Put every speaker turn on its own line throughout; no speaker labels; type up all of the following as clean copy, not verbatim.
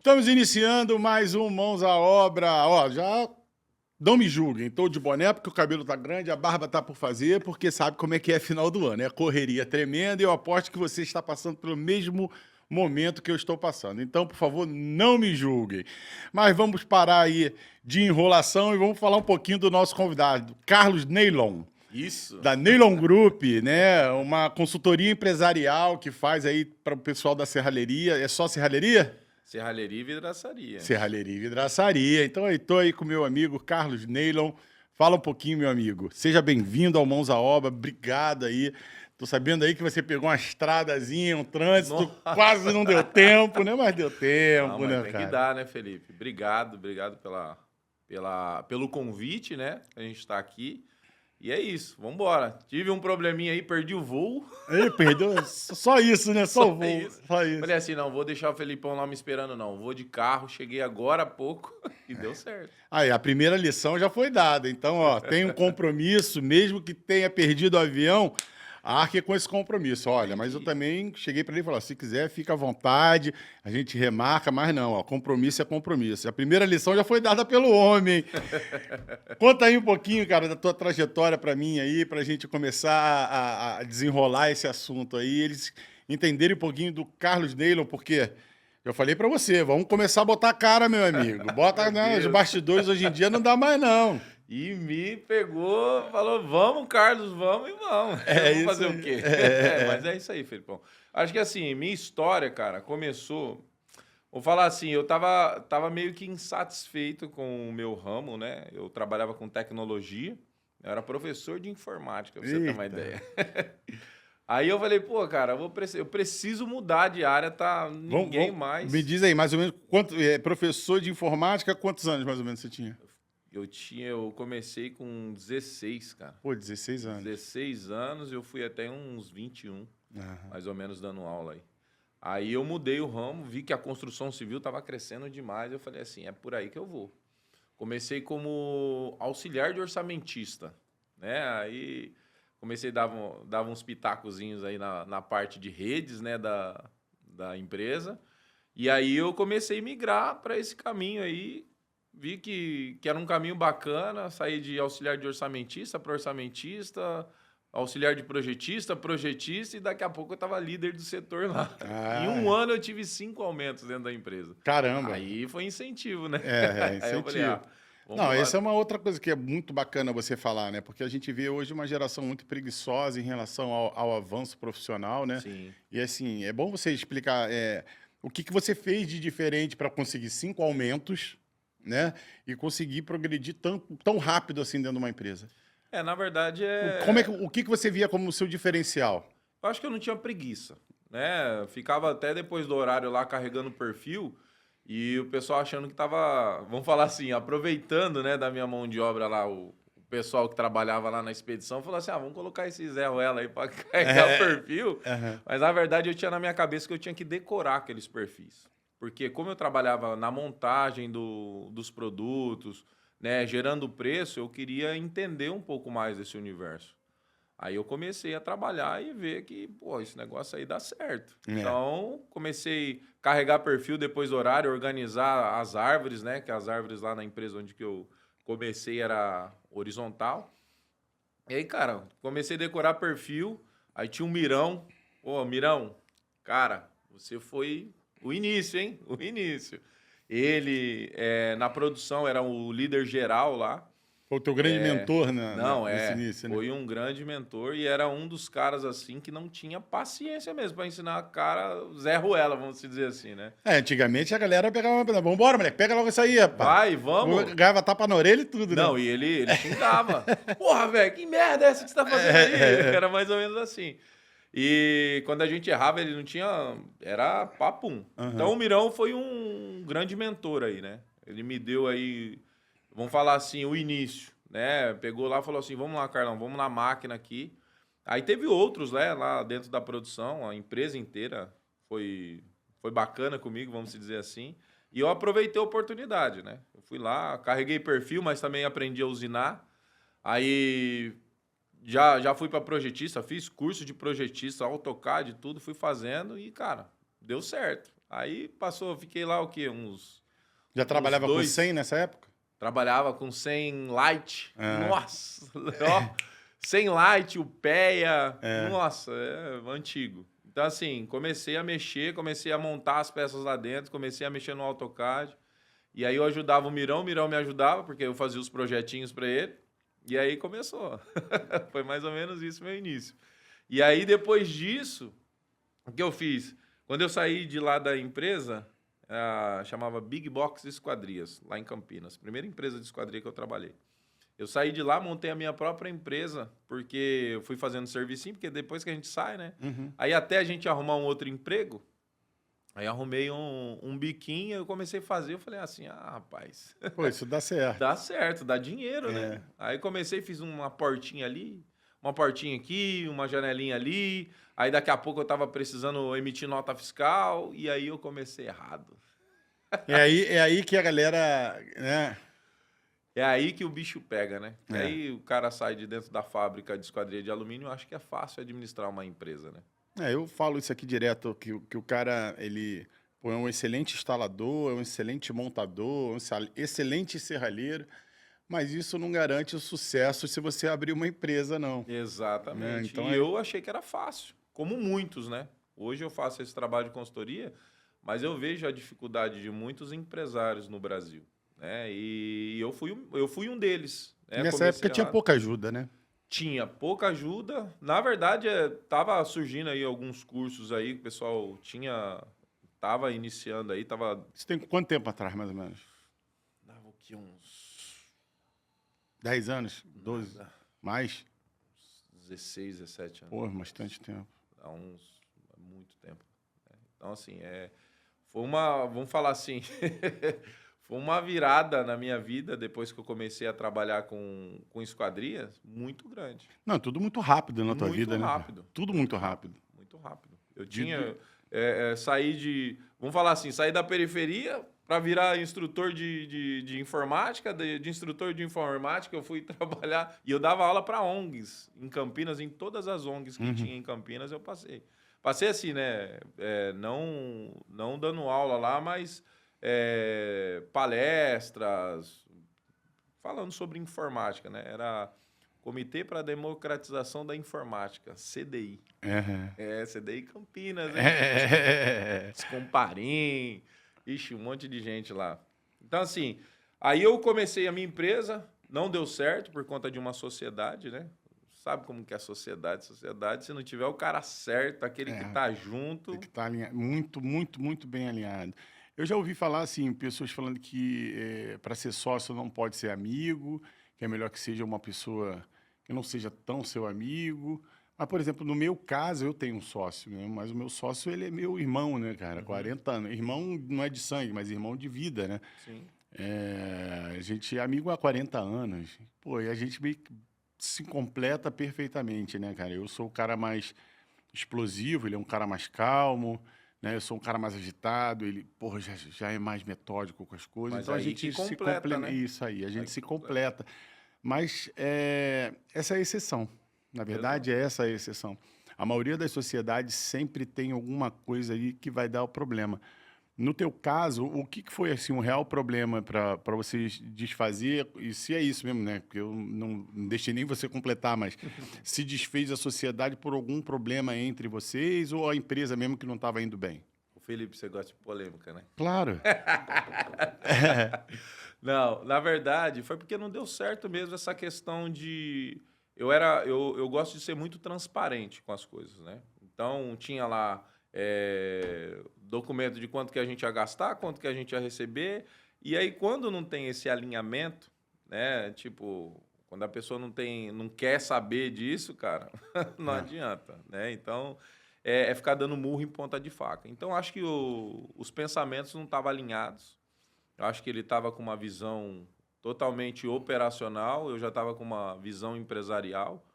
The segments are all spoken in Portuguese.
Estamos iniciando mais um Mãos à Obra. Ó, já não me julguem, estou de boné porque o cabelo tá grande, a barba tá por fazer, porque sabe como é que é final do ano, é correria tremenda e eu aposto que você está passando pelo mesmo momento que eu estou passando. Então, por favor, não me julguem. Mas vamos parar aí de enrolação e vamos falar um pouquinho do nosso convidado, Carlos Neylon.
Isso.
Da Neylon Group, né? Uma consultoria empresarial que faz aí para o pessoal da serralheria. É só serralheria?
Serralheria e vidraçaria.
Serralheria e vidraçaria. Então, eu estou aí com meu amigo Carlos Neylon. Fala um pouquinho, meu amigo. Seja bem-vindo ao Mãos à Obra. Obrigado aí. Tô sabendo aí que você pegou uma estradazinha, um trânsito,
Nossa.
quase não deu tempo, né? Mas deu tempo,
Não, mas
né,
tem
cara?
que dar, né, Felipe? Obrigado pelo convite, né? A gente tá aqui. E é isso, vamos embora. Tive um probleminha aí, perdi o voo.
Ele perdeu só isso, né? Só o voo.
isso.
Só isso.
Falei assim, não, vou deixar o Felipão lá me esperando, não. Vou de carro, cheguei agora há pouco e deu certo.
Aí, a primeira lição já foi dada. Então, ó, tem um compromisso, mesmo que tenha perdido o avião, arque com esse compromisso. Olha, mas eu também cheguei para ele e falei, se quiser, fica à vontade, a gente remarca, mas não, ó, compromisso é compromisso. A primeira lição já foi dada pelo homem. Conta aí um pouquinho, cara, da tua trajetória para mim aí, para a gente começar a desenrolar esse assunto aí, eles entenderem um pouquinho do Carlos Neylon, porque... Eu falei pra você, vamos começar a botar a cara, meu amigo. Bota, né, os bastidores hoje em dia não dá mais, não.
E me pegou, falou, vamos, Carlos, vamos e vamos. Vamos fazer o quê? Mas é isso aí, Felipão. Acho que assim, minha história, cara, começou... Vou falar assim, eu tava meio que insatisfeito com o meu ramo, né? Eu trabalhava com tecnologia, eu era professor de informática, pra você ter uma ideia. Aí eu falei, pô, cara, eu preciso mudar de área, tá? Ninguém mais...
Me diz aí, mais ou menos, professor de informática, quantos anos mais ou menos você tinha?
Eu comecei com 16, cara.
Pô, 16 anos.
16 anos, eu fui até uns 21, mais ou menos, dando aula aí. Aí eu mudei o ramo, vi que a construção civil estava crescendo demais, eu falei assim, é por aí que eu vou. Comecei como auxiliar de orçamentista, né? Aí comecei a dar uns pitacozinhos aí na parte de redes, né, da empresa. E aí eu comecei a migrar para esse caminho aí, vi que era um caminho bacana, saí de auxiliar de orçamentista para orçamentista, auxiliar de projetista, e daqui a pouco eu estava líder do setor lá. Em um ano eu tive 5 aumentos dentro da empresa.
Caramba!
Aí foi incentivo, né?
Incentivo.
Aí eu falei,
não, essa é uma outra coisa que é muito bacana você falar, né? Porque a gente vê hoje uma geração muito preguiçosa em relação ao avanço profissional, né?
Sim.
E assim, é bom você explicar o que você fez de diferente para conseguir 5 aumentos, né? E conseguir progredir tão rápido assim dentro de uma empresa.
Na verdade
O que você via como o seu diferencial?
Eu acho que eu não tinha preguiça, né? Ficava até depois do horário lá carregando o perfil e o pessoal achando que tava, vamos falar assim, aproveitando, né, da minha mão de obra lá, o pessoal que trabalhava lá na expedição falou assim, vamos colocar esse Zé Ruela aí para carregar o perfil. Mas na verdade eu tinha na minha cabeça que eu tinha que decorar aqueles perfis. Porque como eu trabalhava na montagem dos produtos, né, gerando preço, eu queria entender um pouco mais desse universo. Aí eu comecei a trabalhar e ver que, pô, esse negócio aí dá certo. Então, comecei a carregar perfil depois do horário, organizar as árvores, né, que as árvores lá na empresa onde que eu comecei era horizontal. E aí, cara, comecei a decorar perfil, aí tinha um Mirão. Pô, Mirão, cara, você foi o início, hein? O início. Ele, na produção, era o líder geral lá.
Foi o teu grande mentor nesse início, né?
Foi um grande mentor e era um dos caras, assim, que não tinha paciência mesmo para ensinar a cara Zé Ruela, vamos dizer assim, né?
Antigamente a galera pegava vamos embora, moleque, pega logo isso aí, rapaz.
Vai, vamos.
Ganhava tapa na orelha e tudo, né?
Não, e ele xingava. Porra, velho, que merda é essa que você tá fazendo aí? Era mais ou menos assim. E quando a gente errava, ele não tinha... Era papum. Então o Mirão foi um grande mentor aí, né? Ele me deu aí, vamos falar assim, o início, né? Pegou lá e falou assim, vamos lá, Carlão, vamos na máquina aqui. Aí teve outros, né, lá dentro da produção, a empresa inteira foi bacana comigo, vamos dizer assim. E eu aproveitei a oportunidade, né? Eu fui lá, carreguei perfil, mas também aprendi a usinar. Aí... Já fui para projetista, fiz curso de projetista, AutoCAD, tudo, fui fazendo e, cara, deu certo. Aí passou, fiquei lá o quê?
Já trabalhava com 100 nessa época?
Trabalhava com 100 Light.
É.
Nossa, ó, 100 Light, o PEA.
É.
Nossa, é antigo. Então, assim, comecei a mexer, comecei a montar as peças lá dentro, comecei a mexer no AutoCAD. E aí eu ajudava o Mirão me ajudava, porque eu fazia os projetinhos para ele. E aí começou. Foi mais ou menos isso meu início. E aí, depois disso, o que eu fiz? Quando eu saí de lá da empresa, chamava Big Box Esquadrias, lá em Campinas. Primeira empresa de esquadria que eu trabalhei. Eu saí de lá, montei a minha própria empresa, porque eu fui fazendo servicinho, porque depois que a gente sai, né?
Uhum.
Aí até a gente arrumar um outro emprego, aí arrumei um biquinho, eu comecei a fazer, eu falei assim, rapaz,
Pô, isso dá certo.
dá certo, dá dinheiro, né? Aí comecei, fiz uma portinha ali, uma portinha aqui, uma janelinha ali, aí daqui a pouco eu tava precisando emitir nota fiscal, e aí eu comecei errado.
É aí que a galera, né?
É aí que o bicho pega, né?
É.
Aí o cara sai de dentro da fábrica de esquadria de alumínio, eu acho que é fácil administrar uma empresa, né?
Eu falo isso aqui direto, que o cara, ele é um excelente instalador, é um excelente montador, excelente serralheiro, mas isso não garante o sucesso se você abrir uma empresa, não.
Exatamente.
Então
E eu achei que era fácil, como muitos, né? Hoje eu faço esse trabalho de consultoria, mas eu vejo a dificuldade de muitos empresários no Brasil, né? E eu fui um deles. Né?
Nessa época tinha pouca ajuda, né?
Tinha pouca ajuda. Na verdade, tava surgindo aí alguns cursos aí que o pessoal tava iniciando aí, tava...
Isso tem quanto tempo atrás, mais ou menos?
Dava o quê? Uns
10 anos? 12?
Nada.
Mais?
16, 17 anos.
Pô, bastante tempo.
Muito tempo. Então, assim, foi uma, vamos falar assim, foi uma virada na minha vida, depois que eu comecei a trabalhar com esquadrias, muito grande.
Não, tudo muito rápido na tua vida, né?
Muito rápido.
Tudo muito rápido.
Muito rápido. Eu saí vamos falar assim, saí da periferia para virar instrutor de informática, de instrutor de informática, eu fui trabalhar, e eu dava aula para ONGs em Campinas, em todas as ONGs que tinha em Campinas, eu passei. Passei assim, né? Não dando aula lá, mas palestras, falando sobre informática, né? Era Comitê para a Democratização da Informática, CDI. CDI Campinas, hein? Escomparim, ixi, um monte de gente lá. Então, assim, aí eu comecei a minha empresa, não deu certo por conta de uma sociedade, né? Sabe como que é a sociedade? Sociedade, se não tiver o cara certo, aquele que tá junto...
Tem que estar alinhado, muito bem alinhado. Eu já ouvi falar, assim, pessoas falando que para ser sócio não pode ser amigo, que é melhor que seja uma pessoa que não seja tão seu amigo. Mas, por exemplo, no meu caso, eu tenho um sócio, né? Mas o meu sócio, ele é meu irmão, né, cara? 40 anos. Irmão não é de sangue, mas irmão de vida, né?
Sim.
A gente é amigo há 40 anos. Pô, e a gente meio que se completa perfeitamente, né, cara? Eu sou o cara mais explosivo, ele é um cara mais calmo, né? Eu sou um cara mais agitado, ele, porra, já é mais metódico com as coisas.
Mas
então a
aí
gente
que
se
completa,
completa,
né?
isso aí, a gente
Aí
se
que
completa. Mas essa é a exceção. Na verdade, essa é a exceção. A maioria das sociedades sempre tem alguma coisa aí que vai dar o problema. No teu caso, o que foi assim, um real problema para vocês desfazer? E se é isso mesmo, né? Porque eu não deixei nem você completar, mas se desfez a sociedade por algum problema entre vocês ou a empresa mesmo que não estava indo bem?
O Felipe, você gosta de polêmica, né?
Claro.
Não, na verdade, foi porque não deu certo mesmo essa questão de... Eu gosto de ser muito transparente com as coisas, né? Então, tinha lá documento de quanto que a gente ia gastar, quanto que a gente ia receber. E aí, quando não tem esse alinhamento, né? Tipo, quando a pessoa não quer saber disso, cara, não adianta, né? Então, ficar dando murro em ponta de faca. Então, acho que os pensamentos não estavam alinhados. Eu acho que ele estava com uma visão totalmente operacional, eu já estava com uma visão empresarial.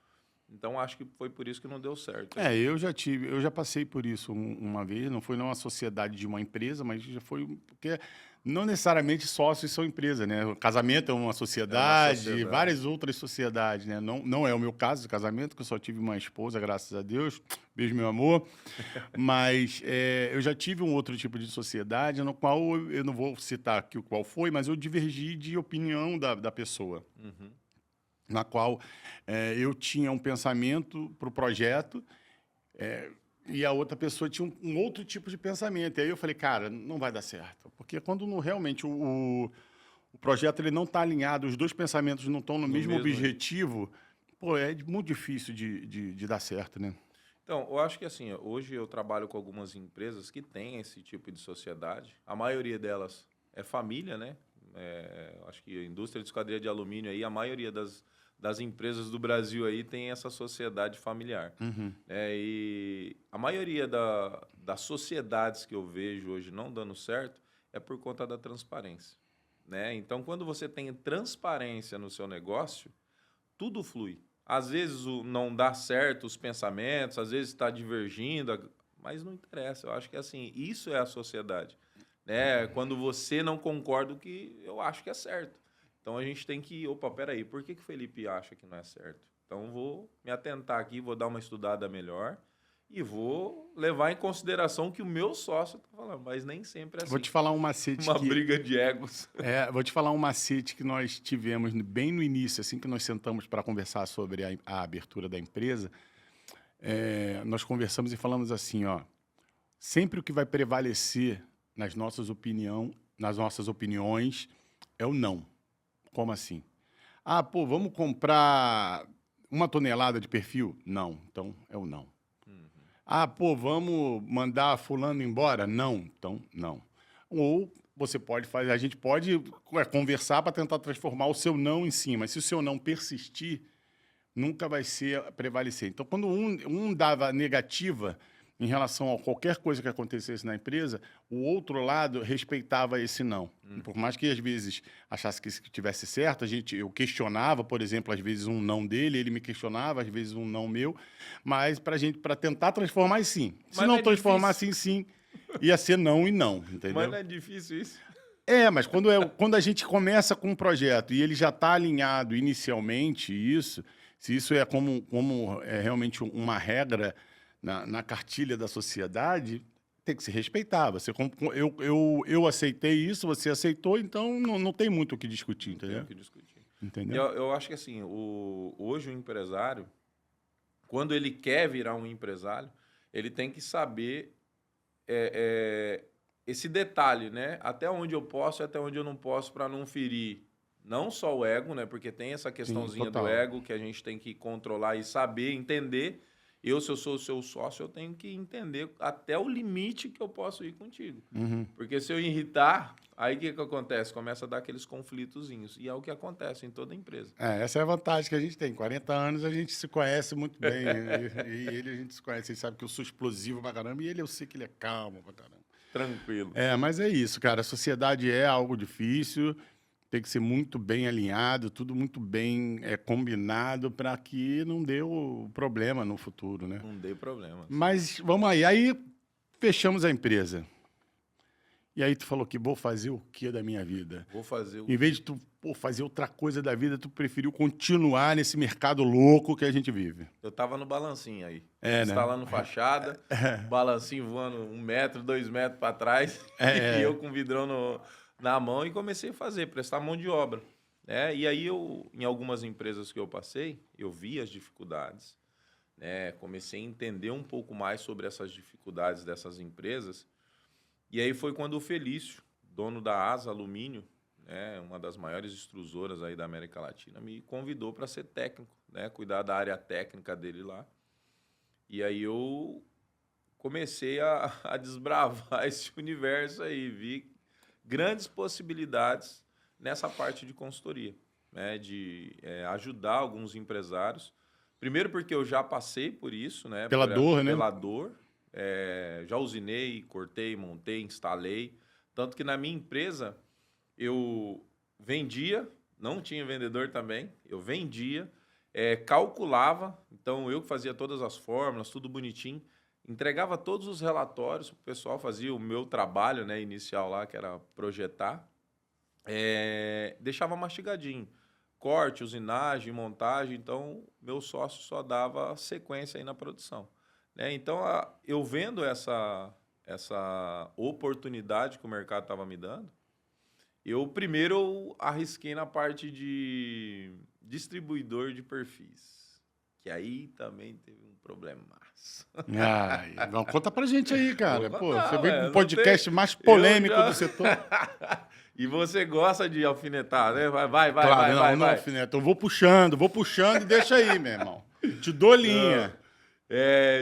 Então, acho que foi por isso que não deu certo.
Eu já passei por isso uma vez, não foi numa sociedade de uma empresa, mas já foi, porque Não necessariamente sócios são empresa, né? O casamento é uma sociedade, várias outras sociedades, né? Não é o meu caso de casamento, que eu só tive uma esposa, graças a Deus. Beijo, meu amor. Mas eu já tive um outro tipo de sociedade, no qual eu não vou citar aqui o qual foi, mas eu divergi de opinião da pessoa.
Uhum.
Na qual eu tinha um pensamento para o projeto, e a outra pessoa tinha um outro tipo de pensamento. E aí eu falei, cara, não vai dar certo. Porque quando realmente o projeto ele não está alinhado, os dois pensamentos não estão no mesmo objetivo, pô, é muito difícil de dar certo, né?
Então, eu acho que assim, hoje eu trabalho com algumas empresas que têm esse tipo de sociedade. A maioria delas é família, né? Acho que a indústria de esquadria de alumínio aí, a maioria das empresas do Brasil aí tem essa sociedade familiar.
Uhum.
E a maioria das sociedades que eu vejo hoje não dando certo é por conta da transparência, né? Então, quando você tem transparência no seu negócio, tudo flui. Às vezes não dá certo os pensamentos, às vezes está divergindo, mas não interessa. Eu acho que assim, isso é a sociedade, né? Quando você não concorda com o que eu acho que é certo. Então a gente tem que, opa, peraí, por que o Felipe acha que não é certo? Então vou me atentar aqui, vou dar uma estudada melhor e vou levar em consideração o que o meu sócio está falando, mas nem sempre é assim.
Vou te falar um macete
uma briga de egos.
Vou te falar um macete que nós tivemos bem no início, assim que nós sentamos para conversar sobre a abertura da empresa. Nós conversamos e falamos assim, ó, sempre o que vai prevalecer nas nossas opiniões é o não. Como assim? Ah, pô, vamos comprar 1 tonelada de perfil? Não, então é o não. Ah, pô, vamos mandar fulano embora? Não, então não. Ou você pode fazer, a gente pode conversar para tentar transformar o seu não em si, mas se o seu não persistir, nunca vai ser prevalecer. Então, quando um dava negativa em relação a qualquer coisa que acontecesse na empresa, o outro lado respeitava esse não. Por mais que às vezes achasse que tivesse certo, eu questionava, por exemplo, às vezes um não dele, ele me questionava, às vezes um não meu, mas para tentar transformar, sim. Se
Mas
não
é
transformar,
difícil.
sim, ia ser não e não, entendeu?
Mas não é difícil isso?
Mas quando a gente começa com um projeto e ele já está alinhado inicialmente, se isso é como realmente uma regra na cartilha da sociedade, tem que se respeitar. Eu aceitei isso, você aceitou, então não tem muito o que discutir, entendeu?
Tem o que discutir.
Entendeu?
Eu acho que assim, hoje o empresário, quando ele quer virar um empresário, ele tem que saber esse detalhe, né? Até onde eu posso e até onde eu não posso para não ferir não só o ego, né? Porque tem essa questãozinha do ego que a gente tem que controlar e saber, entender. Se eu sou o seu sócio, eu tenho que entender até o limite que eu posso ir contigo.
Uhum.
Porque se eu irritar, aí o que acontece? Começa a dar aqueles conflitozinhos. E é o que acontece em toda empresa.
Essa é a vantagem que a gente tem. 40 anos a gente se conhece muito bem. e ele a gente se conhece. Ele sabe que eu sou explosivo pra caramba e eu sei que ele é calmo pra caramba.
Tranquilo.
Mas é isso, cara. A sociedade é algo difícil. Tem que ser muito bem alinhado, tudo muito bem combinado para que não dê o problema no futuro, né?
Não dê problema.
Mas vamos aí. Aí fechamos a empresa. E aí tu falou que vou fazer o que da minha vida?
Vou fazer
Em vez de tu fazer outra coisa da vida, tu preferiu continuar nesse mercado louco que a gente vive.
Eu tava no balancinho aí.
Né?
Instalando fachada, balancinho voando 1 metro, 2 metros para trás. E eu com o vidrão na mão e comecei a prestar mão de obra. E aí em algumas empresas que eu passei, eu vi as dificuldades, né? Comecei a entender um pouco mais sobre essas dificuldades dessas empresas. E aí foi quando o Felício, dono da Asa Alumínio, uma das maiores extrusoras aí da América Latina, me convidou para ser técnico, né? Cuidar da área técnica dele lá. E aí eu comecei a desbravar esse universo aí, vi grandes possibilidades nessa parte de consultoria, né? De ajudar alguns empresários. Primeiro porque eu já passei por isso, né?
Pela dor, né?
Pela dor. Já usinei, cortei, montei, instalei. Tanto que na minha empresa eu vendia, não tinha vendedor também, eu vendia, calculava, então eu que fazia todas as fórmulas, tudo bonitinho, entregava todos os relatórios, o pessoal fazia o meu trabalho, né, inicial lá, que era projetar, deixava mastigadinho. Corte, usinagem, montagem, então meu sócio só dava sequência aí na produção. Né? Então, eu vendo essa oportunidade que o mercado estava me dando, eu arrisquei na parte de distribuidor de perfis, que aí também teve um problemaço.
Ai, não, conta pra gente aí, cara.
Vou
Pô, você
contar,
veio com o
não
podcast mais
eu
polêmico
já...
do setor.
E você gosta de alfinetar, né?
Claro, não,
Vai.
alfinete. Eu vou puxando e deixa aí, meu irmão. Te dou
Não.
linha.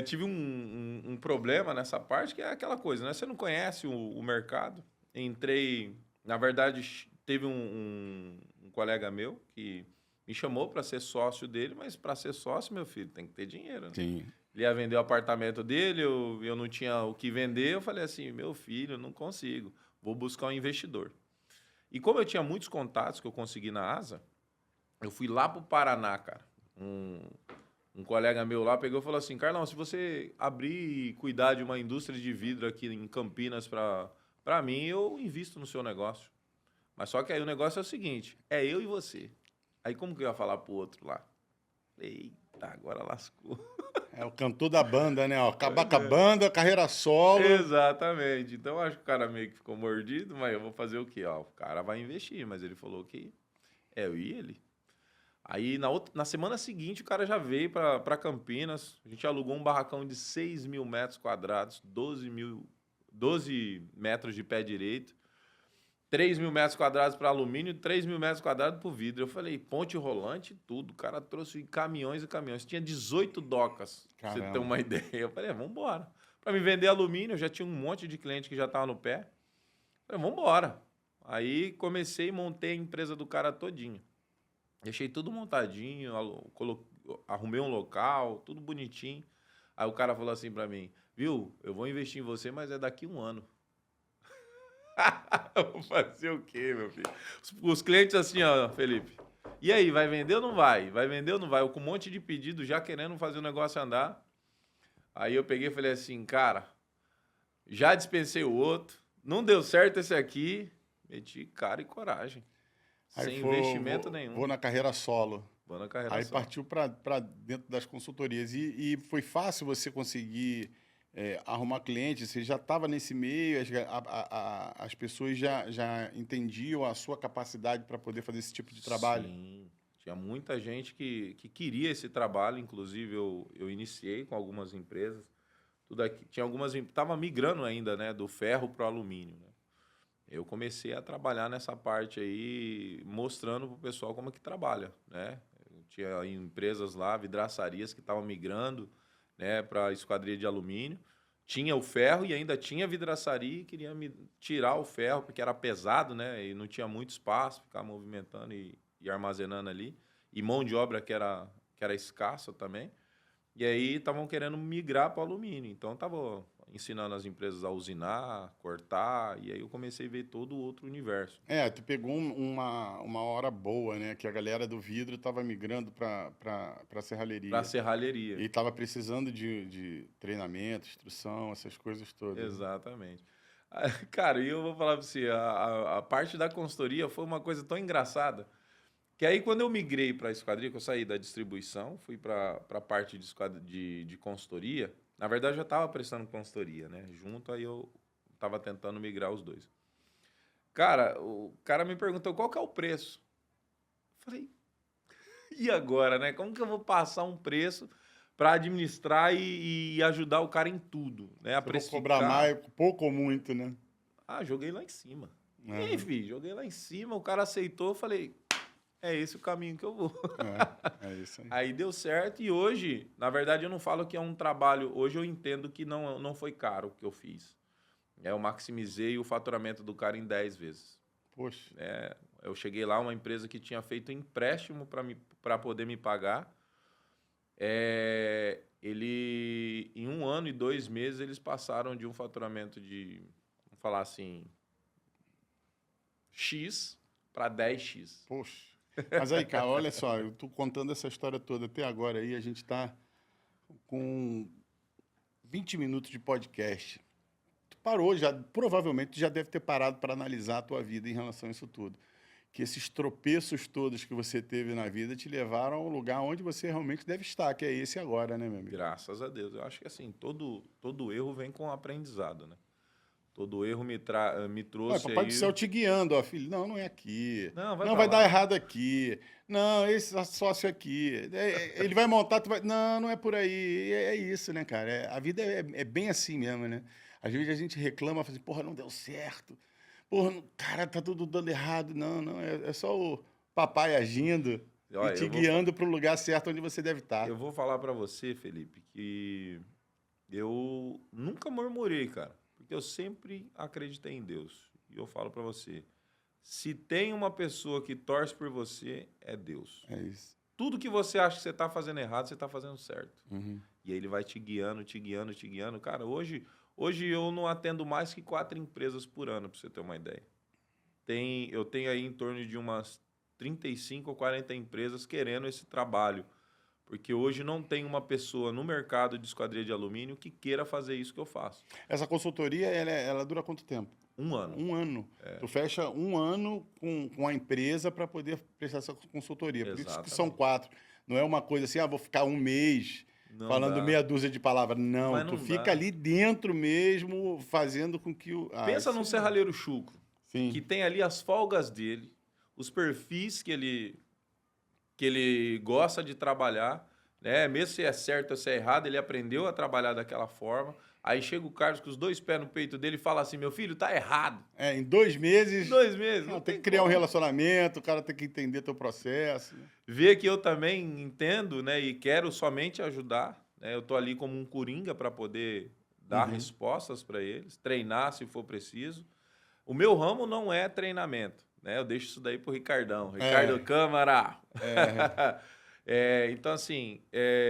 Tive um problema nessa parte, que é aquela coisa, né? Você não conhece o mercado. Entrei, na verdade, teve um colega meu que me chamou para ser sócio dele, mas para ser sócio, meu filho, tem que ter dinheiro, né?
Sim.
Ele ia vender o apartamento dele, eu não tinha o que vender, eu falei assim, meu filho, não consigo, vou buscar um investidor. E como eu tinha muitos contatos que eu consegui na ASA, eu fui lá pro Paraná, cara. Um colega meu lá pegou e falou assim, Carlão, se você abrir e cuidar de uma indústria de vidro aqui em Campinas para mim, eu invisto no seu negócio. Mas só que aí o negócio é o seguinte, é eu e você. Aí como que eu ia falar pro outro lá? Eita, agora lascou.
É o cantor da banda, né? Ó, acabar com a banda, carreira solo.
Exatamente. Então acho que o cara meio que ficou mordido, mas eu vou fazer o quê? Ó, o cara vai investir, mas ele falou que eu e ele. Aí na semana seguinte o cara já veio para Campinas. A gente alugou um barracão de 6 mil metros quadrados, 12 metros de pé direito, 3 mil metros quadrados para alumínio, 3 mil metros quadrados para vidro. Eu falei, ponte rolante, tudo. O cara trouxe caminhões e caminhões. Tinha 18 docas, pra você ter uma ideia. Eu falei, vamos embora. Para me vender alumínio, eu já tinha um monte de cliente que já estava no pé. Eu falei, vamos embora. Aí comecei e montei a empresa do cara todinho. Deixei tudo montadinho, arrumei um local, tudo bonitinho. Aí o cara falou assim pra mim, viu, eu vou investir em você, mas é daqui 1 ano. Eu vou fazer o quê, meu filho? Os clientes assim, ó, Felipe, e aí, vai vender ou não vai? Vai vender ou não vai? Eu com um monte de pedido, já querendo fazer o negócio andar. Aí eu peguei e falei assim, cara, já dispensei o outro, não deu certo esse aqui, meti cara e coragem. Sem investimento nenhum.
Vou na carreira solo.
Vou na carreira
Aí
solo.
partiu para dentro das consultorias. E foi fácil você conseguir arrumar clientes? Você já estava nesse meio, as pessoas já entendiam a sua capacidade para poder fazer esse tipo de trabalho?
Sim. Tinha muita gente que queria esse trabalho. Inclusive, eu iniciei com algumas empresas. Tudo aqui, tinha algumas... Estava migrando ainda, né? Do ferro para o alumínio, né? Eu comecei a trabalhar nessa parte aí, mostrando para o pessoal como é que trabalha, né? Eu tinha empresas lá, vidraçarias que estavam migrando, né, para a esquadria de alumínio. Tinha o ferro e ainda tinha vidraçaria e queria me tirar o ferro porque era pesado, né? E não tinha muito espaço, ficar movimentando e armazenando ali. E mão de obra que era escassa também. E aí estavam querendo migrar para o alumínio. Então estava ensinando as empresas a usinar, cortar, e aí eu comecei a ver todo o outro universo.
Tu pegou uma hora boa, né? Que a galera do vidro estava migrando para serralheria.
Para serralheria.
E estava precisando de treinamento, instrução, essas coisas todas.
Exatamente. Cara, e eu vou falar para você, a parte da consultoria foi uma coisa tão engraçada, que aí quando eu migrei para a esquadria, que eu saí da distribuição, fui para a parte de consultoria, na verdade eu já estava prestando consultoria, né? Junto, aí eu estava tentando migrar os dois. Cara, o cara me perguntou qual que é o preço. Eu falei, e agora, né? Como que eu vou passar um preço para administrar e ajudar o cara em tudo, né? A
precificar. Cobrar mais, pouco ou muito, né?
Joguei lá em cima. Uhum. E aí, filho, joguei lá em cima, o cara aceitou, eu falei, é esse o caminho que eu vou.
É isso aí.
Aí deu certo e hoje, na verdade, eu não falo que é um trabalho, hoje eu entendo que não foi caro o que eu fiz. Eu maximizei o faturamento do cara em 10 vezes.
Poxa.
Eu cheguei lá, uma empresa que tinha feito empréstimo para poder me pagar. Em 1 ano e 2 meses, eles passaram de um faturamento de, vamos falar assim, X para 10X.
Poxa. Mas aí, cara, olha só, eu tô contando essa história toda até agora aí, a gente tá com 20 minutos de podcast. Tu parou, provavelmente tu já deve ter parado para analisar a tua vida em relação a isso tudo. Que esses tropeços todos que você teve na vida te levaram ao lugar onde você realmente deve estar, que é esse agora, né, meu amigo?
Graças a Deus. Eu acho que assim, todo erro vem com aprendizado, né? Todo erro me
Ué,
trouxe
Papai
aí.
do Céu te guiando, ó, filho. Não, não é aqui.
Não, vai
Não,
pra
vai dar
lá.
errado aqui. Não, esse sócio aqui. Ele vai montar, tu vai. Não, não é por aí. É isso, né, cara? A vida é bem assim mesmo, né? Às vezes a gente reclama, fala assim, porra, não deu certo. Porra, cara, tá tudo dando errado. Não, não, é só o papai agindo e
Olha,
te guiando para o lugar certo onde você deve estar.
eu vou falar pra você, Felipe, que eu nunca murmurei, cara, porque eu sempre acreditei em Deus. E eu falo pra você, se tem uma pessoa que torce por você, é Deus.
É isso.
Tudo que você acha que você tá fazendo errado, você tá fazendo certo.
Uhum.
E aí ele vai te guiando, te guiando, te guiando. Cara, hoje eu não atendo mais que 4 empresas por ano, pra você ter uma ideia. Eu tenho aí em torno de umas 35 ou 40 empresas querendo esse trabalho. Porque hoje não tem uma pessoa no mercado de esquadria de alumínio que queira fazer isso que eu faço.
Essa consultoria, ela dura quanto tempo?
Um ano.
Um ano. Tu fecha um ano com a empresa para poder prestar essa consultoria. Por isso que são
Exatamente.
4. Não é uma coisa assim, vou ficar um mês
Não
falando
dá.
meia dúzia de palavras. Não,
Mas
tu
não
fica
dá.
ali dentro mesmo, fazendo com que o.
Pensa num serralheiro chucro,
Sim.
que tem ali as folgas dele, os perfis que ele gosta de trabalhar, né? Mesmo se é certo ou se é errado, ele aprendeu a trabalhar daquela forma. Aí chega o Carlos com os 2 pés no peito dele e fala assim: meu filho, tá errado.
Em 2 meses.
Em 2 meses.
Não,
Não
tem
tem
que criar um
como.
relacionamento, o cara tem que entender teu processo.
Ver que eu também entendo, né? E quero somente ajudar. Né? Eu tô ali como um coringa para poder dar respostas para eles, treinar se for preciso. O meu ramo não é treinamento, né? Eu deixo isso daí pro Ricardão. Ricardo Câmara. Então, assim,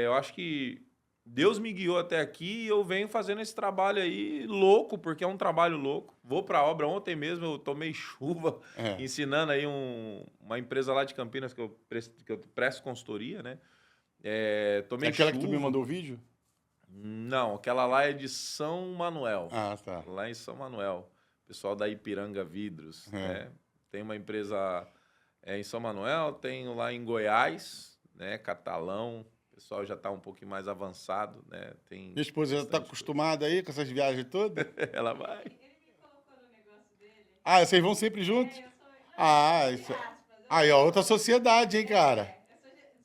eu acho que Deus me guiou até aqui e eu venho fazendo esse trabalho aí louco, porque é um trabalho louco. Vou para a obra. Ontem mesmo eu tomei chuva ensinando aí uma empresa lá de Campinas que eu presto consultoria, né? Tomei
Aquela
chuva.
que tu me mandou o vídeo?
Não, aquela lá é de São Manuel.
Ah, tá.
Lá em São Manuel. Pessoal da Ipiranga Vidros, né? Tem uma empresa em São Manuel, tem lá em Goiás, né? Catalão. O pessoal já está um pouquinho mais avançado, né?
Minha esposa já está acostumada aí com essas viagens todas?
Ela vai.
Ele me colocou no negócio dele.
Ah, vocês vão sempre juntos?
Eu sou.
Ah,
Entre
isso.
aspas,
Aí, ó, outra sociedade, hein, cara?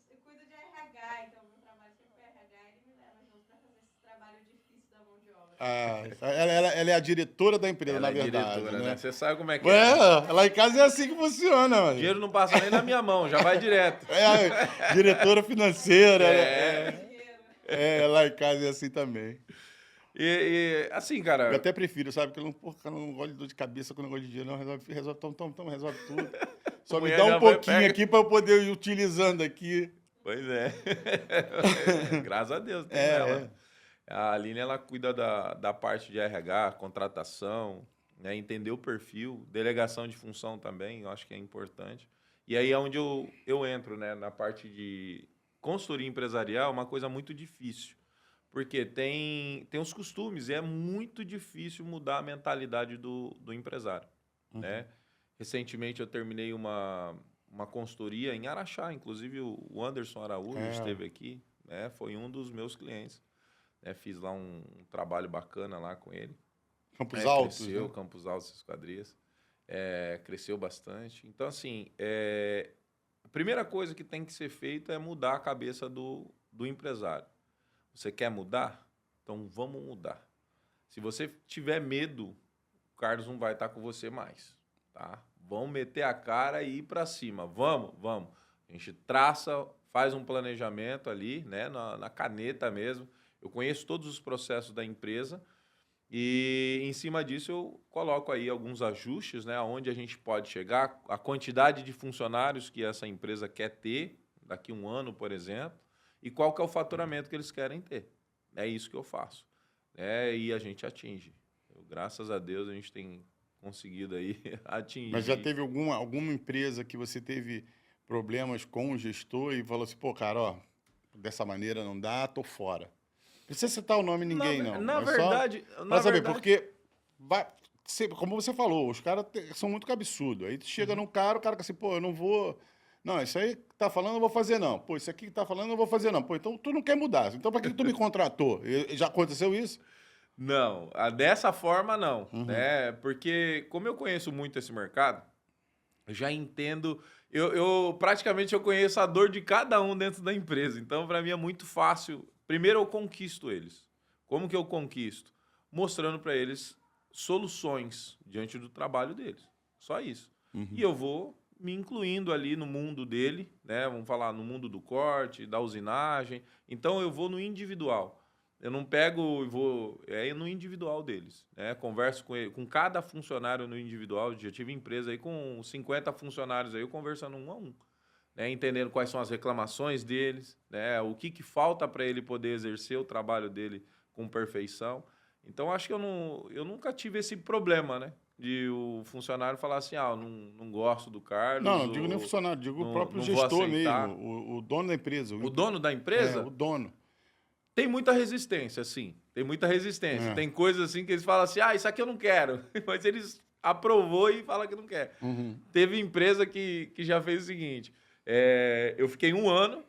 eu cuido de RH, então meu trabalho sempre é RH, ele me leva junto para fazer esse trabalho difícil da mão de obra.
Ah, ela é a diretora da empresa,
Ela
na
é
verdade,
diretora,
né?
Você sabe como é que
Lá em casa é assim que funciona,
O
mano.
dinheiro não passa nem na minha mão, já vai direto.
É a diretora financeira.
É.
Lá em casa é assim também.
Assim, cara.
Eu até prefiro, sabe? Porque eu não gosto de dor de cabeça com o negócio de dinheiro, não. Resolve, resolve tudo. Só me
mulher
dá
já
um
vai,
pouquinho
pega.
aqui para eu poder ir utilizando aqui.
Pois é. Graças a Deus tem ela. A Aline, ela cuida da parte de RH, contratação, né, entender o perfil, delegação de função também, eu acho que é importante. E aí é onde eu entro, né, na parte de consultoria empresarial, uma coisa muito difícil. Porque tem os costumes e é muito difícil mudar a mentalidade do empresário, né? Recentemente eu terminei uma consultoria em Araxá, inclusive o Anderson Araújo esteve aqui, né? Foi um dos meus clientes. Né? Fiz lá um trabalho bacana lá com ele.
Campos Altos.
Cresceu,
né?
Campos Altos Esquadrias. Cresceu bastante. Então, assim, a primeira coisa que tem que ser feita é mudar a cabeça do empresário. Você quer mudar? Então vamos mudar. Se você tiver medo, o Carlos não vai estar com você mais, tá? Vamos meter a cara e ir para cima. Vamos. A gente traça, faz um planejamento ali, né, na caneta mesmo. Eu conheço todos os processos da empresa e, em cima disso, eu coloco aí alguns ajustes, né, aonde a gente pode chegar, a quantidade de funcionários que essa empresa quer ter daqui a um ano, por exemplo, e qual que é o faturamento que eles querem ter. É isso que eu faço. E a gente atinge. Graças a Deus, a gente tem conseguido aí atingir.
Mas já teve alguma empresa que você teve problemas com o gestor e falou assim, pô, cara, ó, dessa maneira não dá, tô fora. precisa citar o nome de ninguém, não.
Na
Mas
verdade...
Pra saber, porque, como você falou, os caras são muito cabeçudos. Aí tu chega num cara, o cara fica assim, pô, eu não vou... Não, isso aí que tá falando, eu não vou fazer, não. Pô, isso aqui que tá falando, eu não vou fazer, não. Pô, então tu não quer mudar. Então pra que tu me contratou? Já aconteceu isso?
Não, dessa forma não, né? Porque como eu conheço muito esse mercado, eu já entendo, eu praticamente eu conheço a dor de cada um dentro da empresa. Então, para mim é muito fácil. Primeiro eu conquisto eles. Como que eu conquisto? Mostrando para eles soluções diante do trabalho deles. Só isso. E eu vou me incluindo ali no mundo dele, né? Vamos falar no mundo do corte, da usinagem. Então eu vou no individual. Eu não pego e vou no individual deles, né? Converso com ele, com cada funcionário no individual. Já tive empresa aí com 50 funcionários aí, eu conversando um a um, né? Entendendo quais são as reclamações deles, né? O que falta para ele poder exercer o trabalho dele com perfeição. Então acho que eu nunca tive esse problema, né? De o funcionário falar assim, eu não gosto do Carlos.
Não digo nem o funcionário, digo o próprio
não vou
gestor
aceitar.
mesmo, o dono da empresa.
O dono da empresa?
O dono.
Tem muita resistência, sim. Tem muita resistência.
É.
Tem coisas assim que eles falam assim, isso aqui eu não quero. Mas eles aprovou e falam que não quer. Teve empresa que já fez o seguinte, eu fiquei 1 ano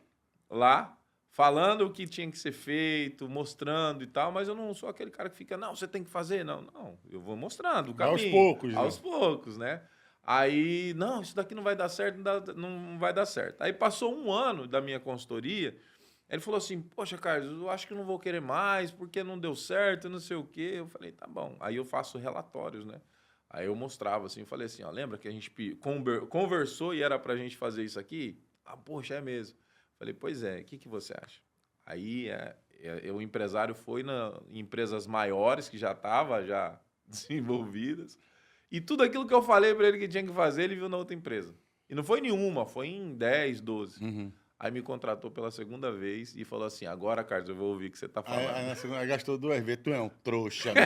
lá, falando o que tinha que ser feito, mostrando e tal, mas eu não sou aquele cara que fica, não, você tem que fazer. Não, eu vou mostrando o caminho.
Aos poucos, né?
Aos poucos, né? Aí, não, isso daqui não vai dar certo, não vai dar certo. Aí passou 1 ano da minha consultoria, ele falou assim, poxa, Carlos, eu acho que eu não vou querer mais, porque não deu certo, não sei o quê. Eu falei, tá bom. Aí eu faço relatórios, né? Aí eu mostrava assim, falei assim, lembra que a gente conversou e era pra gente fazer isso aqui? Poxa, é mesmo. Falei, pois é, o que você acha? Aí o empresário foi em empresas maiores que já estavam já desenvolvidas, e tudo aquilo que eu falei para ele que tinha que fazer, ele viu na outra empresa. E não foi nenhuma, foi em 10, 12. Aí me contratou pela 2ª vez e falou assim, agora, Carlos, eu vou ouvir o que você tá falando.
Aí na segunda gastou 2 vezes. Tu é um trouxa, né?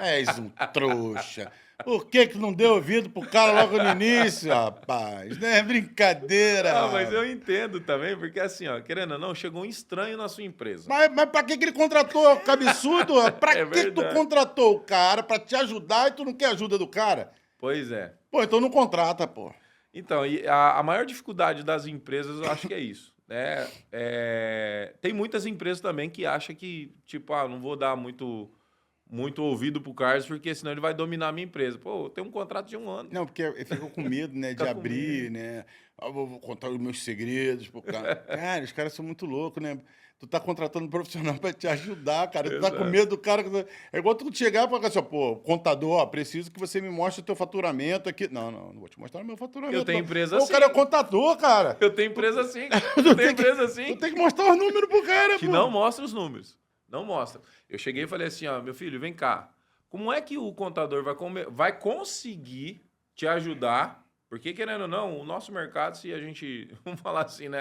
És um trouxa. Por que não deu ouvido pro cara logo no início, rapaz? Não é brincadeira.
Não, mas eu entendo também, porque assim, querendo ou não, chegou um estranho na sua empresa.
Mas pra que ele contratou, cabeçudo? Pra que tu
verdade.
contratou o cara pra te ajudar e tu não quer ajuda do cara?
Pois é.
Pô, então não contrata, pô.
Então, e a maior dificuldade das empresas, eu acho que é isso, né? Tem muitas empresas também que acham que, tipo, não vou dar muito ouvido pro Carlos, porque senão ele vai dominar a minha empresa. Pô, eu tenho um contrato de 1 ano.
Não, porque ele ficou com medo, né, de
Fica com
abrir, né? Eu vou contar os meus segredos pro cara. Cara, os caras são muito loucos, né? Tu tá contratando um profissional pra te ajudar, cara. Tu tá com
Exato.
medo do cara. É igual tu chegar e falar assim, pô, contador, preciso que você me mostre o teu faturamento aqui. Não vou te mostrar o meu faturamento.
Eu tenho
não.
empresa
Pô,
assim.
o cara é contador, cara.
Eu tenho empresa assim. Eu tenho empresa assim.
Tu tem que mostrar os números pro cara,
Que
pô.
não mostra os números. Não mostra. Eu cheguei e falei assim, meu filho, vem cá. Como é que o contador vai conseguir te ajudar? Porque, querendo ou não, o nosso mercado, se a gente, vamos falar assim, né?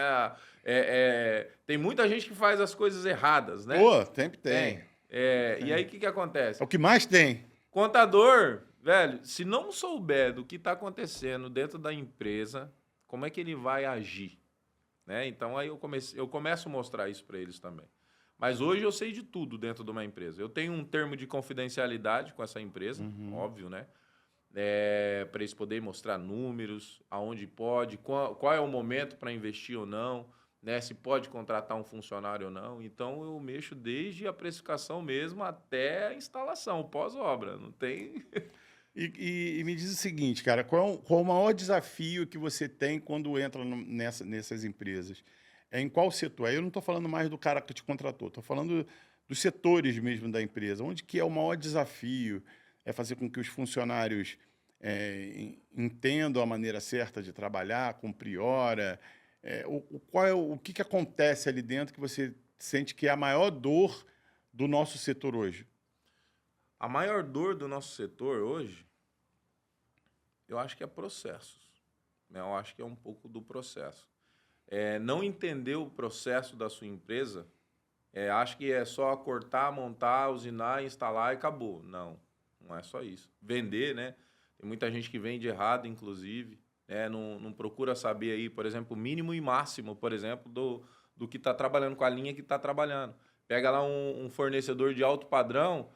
Tem muita gente que faz as coisas erradas, né?
Pô, sempre tem.
E aí, o que acontece?
É o que mais tem.
Contador, velho, se não souber do que está acontecendo dentro da empresa, como é que ele vai agir? Né? Então, aí eu começo a mostrar isso para eles também. Mas hoje eu sei de tudo dentro de uma empresa. Eu tenho um termo de confidencialidade com essa empresa, óbvio, né? Para eles poderem mostrar números, aonde pode, qual é o momento para investir ou não, né? Se pode contratar um funcionário ou não. Então, eu mexo desde a precificação mesmo até a instalação, pós-obra. Não tem...
E me diz o seguinte, cara, qual o maior desafio que você tem quando entra nessas empresas? Em qual setor? Aí eu não estou falando mais do cara que te contratou, estou falando dos setores mesmo da empresa. Onde que é o maior desafio? É fazer com que os funcionários entendam a maneira certa de trabalhar, cumprir hora? O que acontece ali dentro que você sente que é a maior dor do nosso setor hoje?
A maior dor do nosso setor hoje, eu acho que é processos. Né? Eu acho que é um pouco do processo. Não entender o processo da sua empresa, acho que é só cortar, montar, usinar, instalar e acabou. Não é só isso. Vender, né? Tem muita gente que vende errado, inclusive. Não procura saber aí, por exemplo, o mínimo e máximo, por exemplo, do que está trabalhando, com a linha que está trabalhando. Pega lá um fornecedor de alto padrão,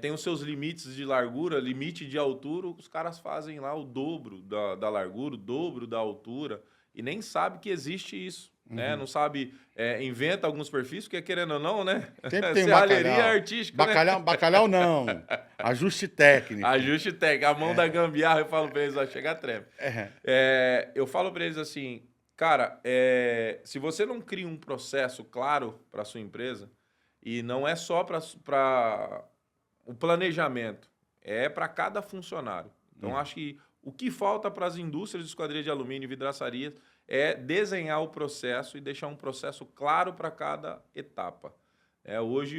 tem os seus limites de largura, limite de altura, os caras fazem lá o dobro da largura, o dobro da altura, e nem sabe que existe isso, né? Não sabe, inventa alguns perfis, porque querendo ou não, né?
Sempre tem
Serralheria
bacalhau.
artística,
Bacalhau,
né?
bacalhau não. Ajuste técnico.
Ajuste técnico, a mão da gambiarra, eu falo pra eles, vai chegar treme. Eu falo pra eles assim, cara, se você não cria um processo claro para sua empresa, e não é só para o planejamento, é para cada funcionário. Então, acho que o que falta para as indústrias de esquadria de alumínio e vidraçarias é desenhar o processo e deixar um processo claro para cada etapa. Hoje,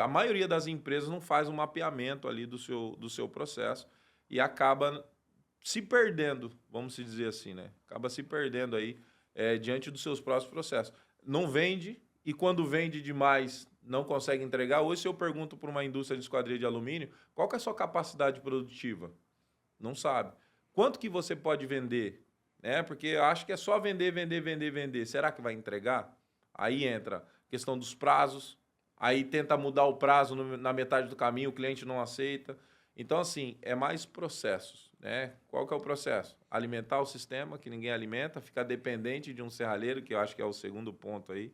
a maioria das empresas não faz um mapeamento ali do seu processo e acaba se perdendo, vamos dizer assim, né? Acaba se perdendo aí diante dos seus próprios processos. Não vende, e quando vende demais, não consegue entregar. Hoje, se eu pergunto para uma indústria de esquadria de alumínio, qual que é a sua capacidade produtiva? Não sabe. Quanto que você pode vender? Porque eu acho que é só vender, vender, vender, vender. Será que vai entregar? Aí entra a questão dos prazos, aí tenta mudar o prazo na metade do caminho, o cliente não aceita. Então, assim, é mais processos, né? Qual que é o processo? Alimentar o sistema, que ninguém alimenta, ficar dependente de um serralheiro, que eu acho que é o segundo ponto aí.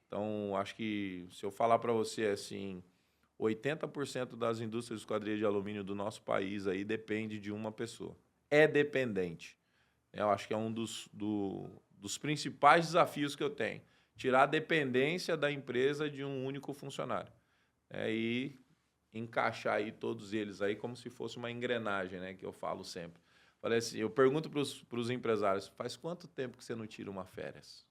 Então, acho que se eu falar para você assim, 80% das indústrias de esquadria de alumínio do nosso país aí depende de uma pessoa. É dependente. Eu acho que é um dos principais desafios que eu tenho. Tirar a dependência da empresa de um único funcionário. E encaixar aí todos eles aí como se fosse uma engrenagem, né? Que eu falo sempre. Falei assim, eu pergunto para os empresários, faz quanto tempo que você não tira uma férias?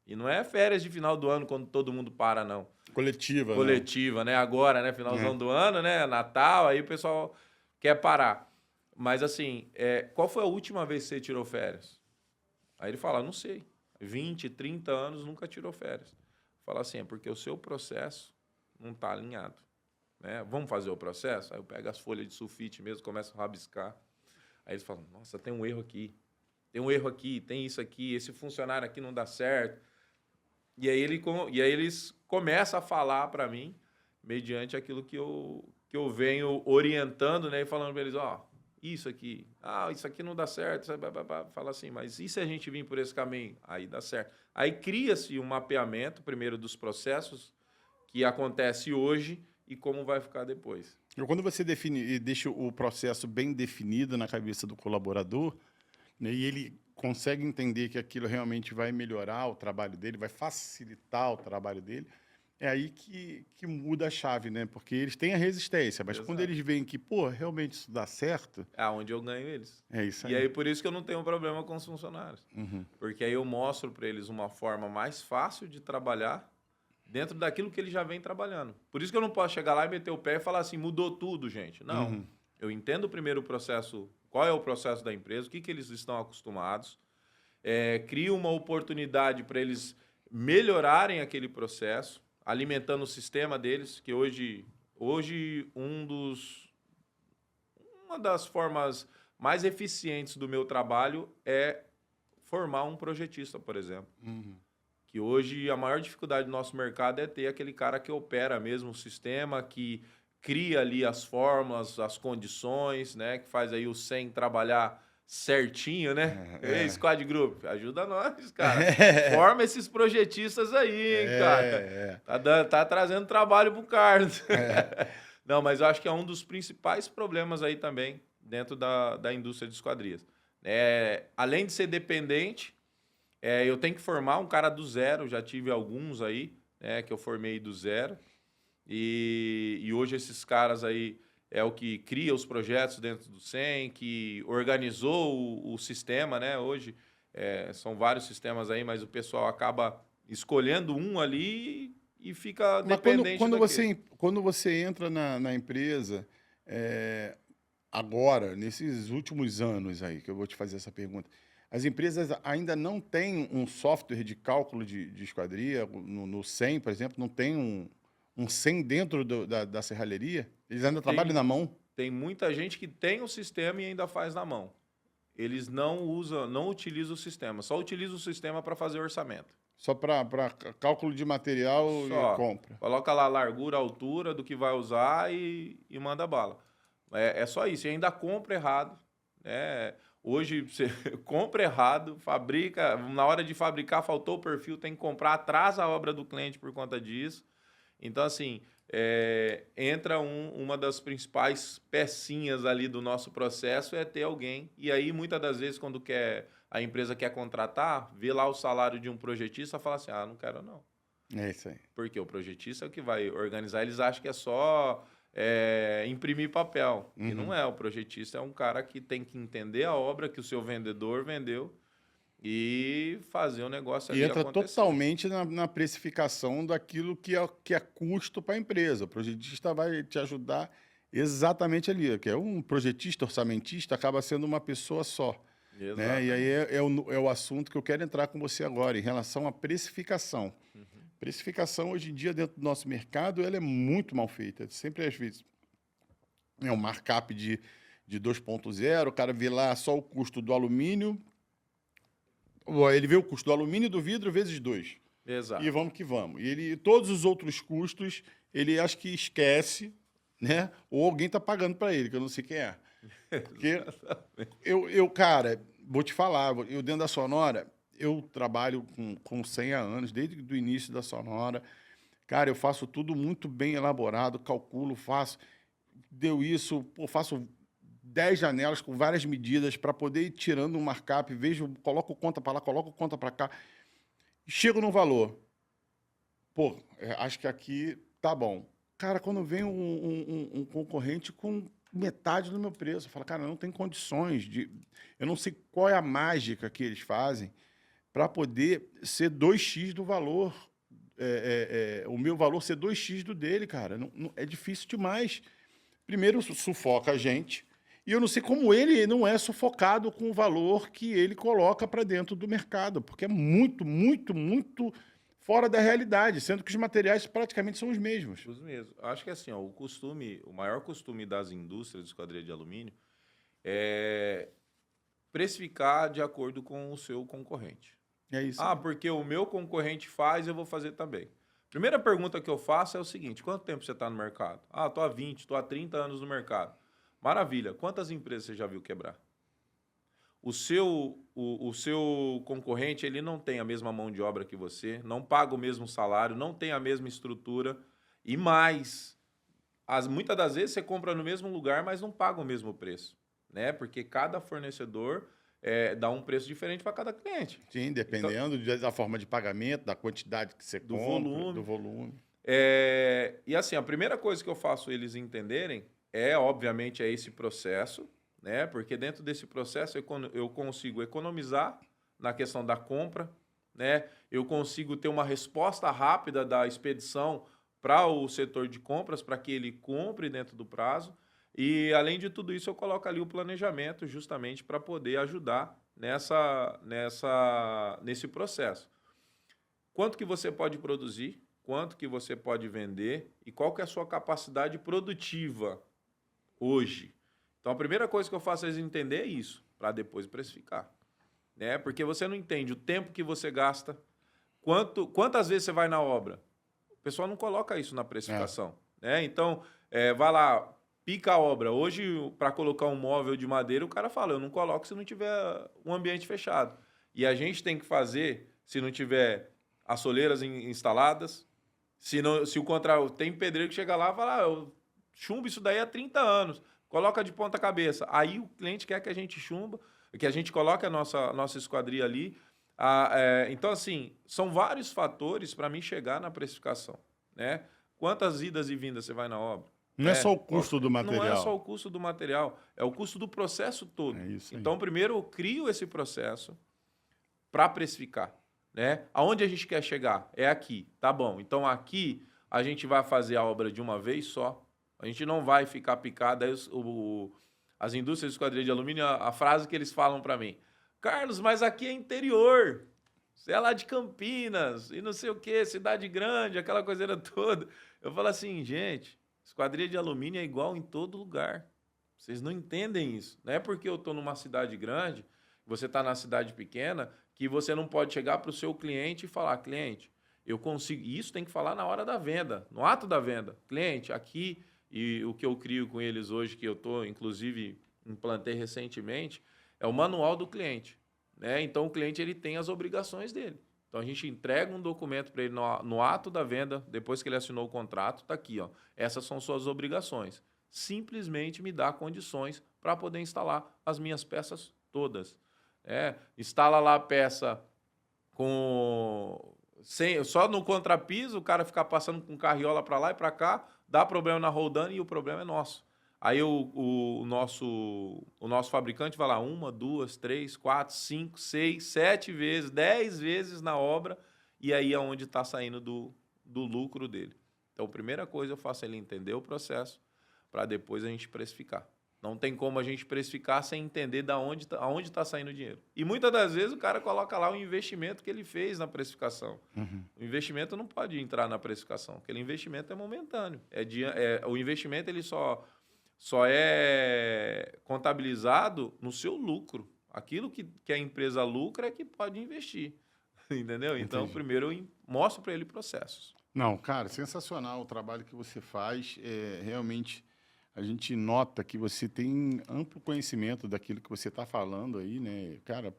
E não é férias de final do ano, quando todo mundo para, não.
Coletiva.
Coletiva, né? Agora, né? Finalzão do ano, né? Natal, aí o pessoal quer parar. Mas, assim, qual foi a última vez que você tirou férias? Aí ele fala, não sei. 20, 30 anos, nunca tirou férias. Fala assim, é porque o seu processo não está alinhado. Né? Vamos fazer o processo? Aí eu pego as folhas de sulfite mesmo, começo a rabiscar. Aí eles falam, nossa, tem um erro aqui. Tem um erro aqui, tem isso aqui, esse funcionário aqui não dá certo. E aí eles começam a falar para mim, mediante aquilo que eu venho orientando, né? E falando para eles, isso aqui, isso aqui não dá certo. Fala assim, mas e se a gente vir por esse caminho? Aí dá certo. Aí cria-se um mapeamento, primeiro, dos processos que acontece hoje e como vai ficar depois.
Quando você define e deixa o processo bem definido na cabeça do colaborador, né, e ele consegue entender que aquilo realmente vai melhorar o trabalho dele, vai facilitar o trabalho dele, é aí que muda a chave, né? Porque eles têm a resistência, mas quando eles veem que, realmente isso dá certo...
É onde eu ganho eles.
É isso aí.
E aí, por isso que eu não tenho problema com os funcionários. Porque aí eu mostro para eles uma forma mais fácil de trabalhar dentro daquilo que eles já vêm trabalhando. Por isso que eu não posso chegar lá e meter o pé e falar assim, mudou tudo, gente. Não. Eu entendo primeiro o processo, qual é o processo da empresa, o que eles estão acostumados, crio uma oportunidade para eles melhorarem aquele processo, alimentando o sistema deles, que hoje uma das formas mais eficientes do meu trabalho é formar um projetista, por exemplo. Que hoje a maior dificuldade do nosso mercado é ter aquele cara que opera mesmo o sistema, que cria ali as fórmulas, as condições, né? Que faz aí o 100 trabalhar certinho, né? Ei, Squad Group, ajuda nós, cara. Forma esses projetistas aí, hein, cara. Tá trazendo trabalho pro Carlos. Não, mas eu acho que é um dos principais problemas aí também dentro da indústria de esquadrias. Além de ser dependente, eu tenho que formar um cara do zero, já tive alguns aí, né, que eu formei do zero. E hoje esses caras aí é o que cria os projetos dentro do SEM, que organizou o sistema, né? Hoje são vários sistemas aí, mas o pessoal acaba escolhendo um ali e fica dependente daquele.
Quando você entra na empresa, agora, nesses últimos anos aí, que eu vou te fazer essa pergunta, as empresas ainda não têm um software de cálculo de esquadria, no SEM, por exemplo, não tem um SEM dentro da serralheria? Eles ainda trabalham na mão?
Tem muita gente que tem o sistema e ainda faz na mão. Eles não utilizam o sistema, só utilizam o sistema para fazer orçamento.
Só para cálculo de material
Só.
e compra.
Coloca lá a largura, a altura do que vai usar e manda bala. É só isso. E ainda compra errado. Né? Hoje você compra errado, fabrica. Na hora de fabricar, faltou o perfil, tem que comprar, atrasa a obra do cliente por conta disso. Então, assim, entra uma das principais pecinhas ali do nosso processo é ter alguém. E aí, muitas das vezes, quando a empresa quer contratar, vê lá o salário de um projetista e fala assim: ah, não quero não.
É isso aí.
Porque o projetista é o que vai organizar. Eles acham que é só imprimir papel. E não é. O projetista é um cara que tem que entender a obra que o seu vendedor vendeu e fazer o negócio ali
E entra
acontecer.
totalmente na precificação daquilo que é custo para a empresa. O projetista vai te ajudar exatamente ali, que é um projetista, orçamentista, acaba sendo uma pessoa só. Né?
Exatamente.
E aí é o assunto que eu quero entrar com você agora, em relação à precificação. Precificação, hoje em dia, dentro do nosso mercado, ela é muito mal feita. Sempre, às vezes, é um markup de 2.0, o cara vê lá só o custo do alumínio, ele vê o custo do alumínio e do vidro vezes 2.
Exato.
E vamos que vamos. E todos os outros custos, ele acho que esquece, né? Ou alguém está pagando para ele, que eu não sei quem é. Porque cara, vou te falar, eu dentro da Sonora, eu trabalho com 100 anos, desde o início da Sonora. Cara, eu faço tudo muito bem elaborado, calculo, faço. Deu isso, faço 10 janelas com várias medidas para poder ir tirando um markup, vejo, coloco conta para lá, coloco conta para cá. Chego no valor. Acho que aqui tá bom. Cara, quando vem um concorrente com metade do meu preço, eu falo, cara, não tem condições de... Eu não sei qual é a mágica que eles fazem para poder ser 2x do valor. O meu valor ser 2x do dele, cara. É difícil demais. Primeiro, sufoca a gente. E eu não sei como ele não é sufocado com o valor que ele coloca para dentro do mercado, porque é muito, muito, muito fora da realidade, sendo que os materiais praticamente são os mesmos.
Os mesmos. Acho que assim, ó, o maior costume das indústrias de esquadria de alumínio é precificar de acordo com o seu concorrente.
É isso.
Ah, porque o meu concorrente faz, eu vou fazer também. Primeira pergunta que eu faço é o seguinte: quanto tempo você está no mercado? Ah, estou há 20, estou há 30 anos no mercado. Maravilha. Quantas empresas você já viu quebrar? O seu concorrente, ele não tem a mesma mão de obra que você, não paga o mesmo salário, não tem a mesma estrutura e mais, muitas das vezes você compra no mesmo lugar, mas não paga o mesmo preço, né? Porque cada fornecedor dá um preço diferente para cada cliente.
Sim, dependendo da forma de pagamento, da quantidade que você
Do
compra,
volume.
do volume.
E assim, a primeira coisa que eu faço eles entenderem obviamente, esse processo, né? Porque dentro desse processo eu consigo economizar na questão da compra, né? Eu consigo ter uma resposta rápida da expedição para o setor de compras, para que ele compre dentro do prazo. E, além de tudo isso, eu coloco ali o planejamento justamente para poder ajudar nesse processo. Quanto que você pode produzir, quanto que você pode vender e qual que é a sua capacidade produtiva hoje. Então, a primeira coisa que eu faço é eles entender isso, para depois precificar. Né? Porque você não entende o tempo que você gasta, quantas vezes você vai na obra. O pessoal não coloca isso na precificação. Né? Então, vai lá, pica a obra. Hoje, para colocar um móvel de madeira, o cara fala, eu não coloco se não tiver um ambiente fechado. E a gente tem que fazer, se não tiver as soleiras instaladas, se o contrário, tem pedreiro que chega lá e fala, eu chumbo isso daí há 30 anos, coloca de ponta cabeça. Aí o cliente quer que a gente chumba, que a gente coloque a nossa esquadria ali. Então, assim, são vários fatores para mim chegar na precificação. Né? Quantas idas e vindas você vai na obra?
Não é só o custo do material.
Não é só o custo do material, é o custo do processo todo.
É isso aí.
Então, primeiro eu crio esse processo para precificar. Né? Aonde a gente quer chegar? É aqui, tá bom. Então, aqui a gente vai fazer a obra de uma vez só. A gente não vai ficar picado. Aí as indústrias de esquadria de alumínio, a frase que eles falam para mim: Carlos, mas aqui é interior. Você é lá de Campinas e não sei o quê, cidade grande, aquela coiseira toda. Eu falo assim, gente, esquadria de alumínio é igual em todo lugar. Vocês não entendem isso. Não é porque eu estou numa cidade grande, você está na cidade pequena, que você não pode chegar para o seu cliente e falar, cliente, eu consigo... E isso tem que falar na hora da venda, no ato da venda. Cliente, aqui, e o que eu crio com eles hoje, que eu estou, inclusive, implantei recentemente, é o manual do cliente. Né? Então, o cliente ele tem as obrigações dele. Então, a gente entrega um documento para ele no ato da venda, depois que ele assinou o contrato, está aqui, ó. Essas são suas obrigações. Simplesmente me dá condições para poder instalar as minhas peças todas. Instala lá a peça só no contrapiso, o cara ficar passando com carriola para lá e para cá, dá problema na roldana e o problema é nosso. Aí o nosso fabricante vai lá 1, 2, 3, 4, 5, 6, 7 vezes, 10 vezes na obra, e aí é onde está saindo do lucro dele. Então, a primeira coisa eu faço ele entender o processo, para depois a gente precificar. Não tem como a gente precificar sem entender aonde está saindo o dinheiro. E muitas das vezes o cara coloca lá o investimento que ele fez na precificação.
Uhum.
O investimento não pode entrar na precificação, aquele investimento é momentâneo. O investimento ele só é contabilizado no seu lucro. Aquilo que a empresa lucra é que pode investir. Entendeu? Então,
Entendi.
primeiro eu mostro para ele processos.
Não, cara, sensacional o trabalho que você faz. Realmente, a gente nota que você tem amplo conhecimento daquilo que você está falando aí, né? Cara,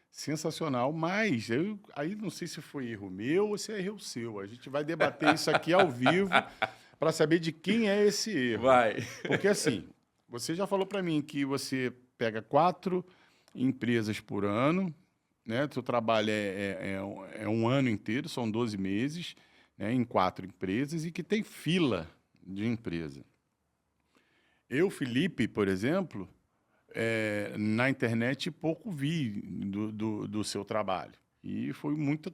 sensacional. Mas aí não sei se foi erro meu ou se é erro seu. A gente vai debater isso aqui ao vivo para saber de quem é esse erro.
Vai.
Porque assim, você já falou para mim que você pega 4 empresas por ano, né? Seu trabalho é um ano inteiro, são 12 meses, né? Em 4 empresas e que tem fila de empresa. Eu, Felipe, por exemplo, na internet pouco vi do seu trabalho. E foi muito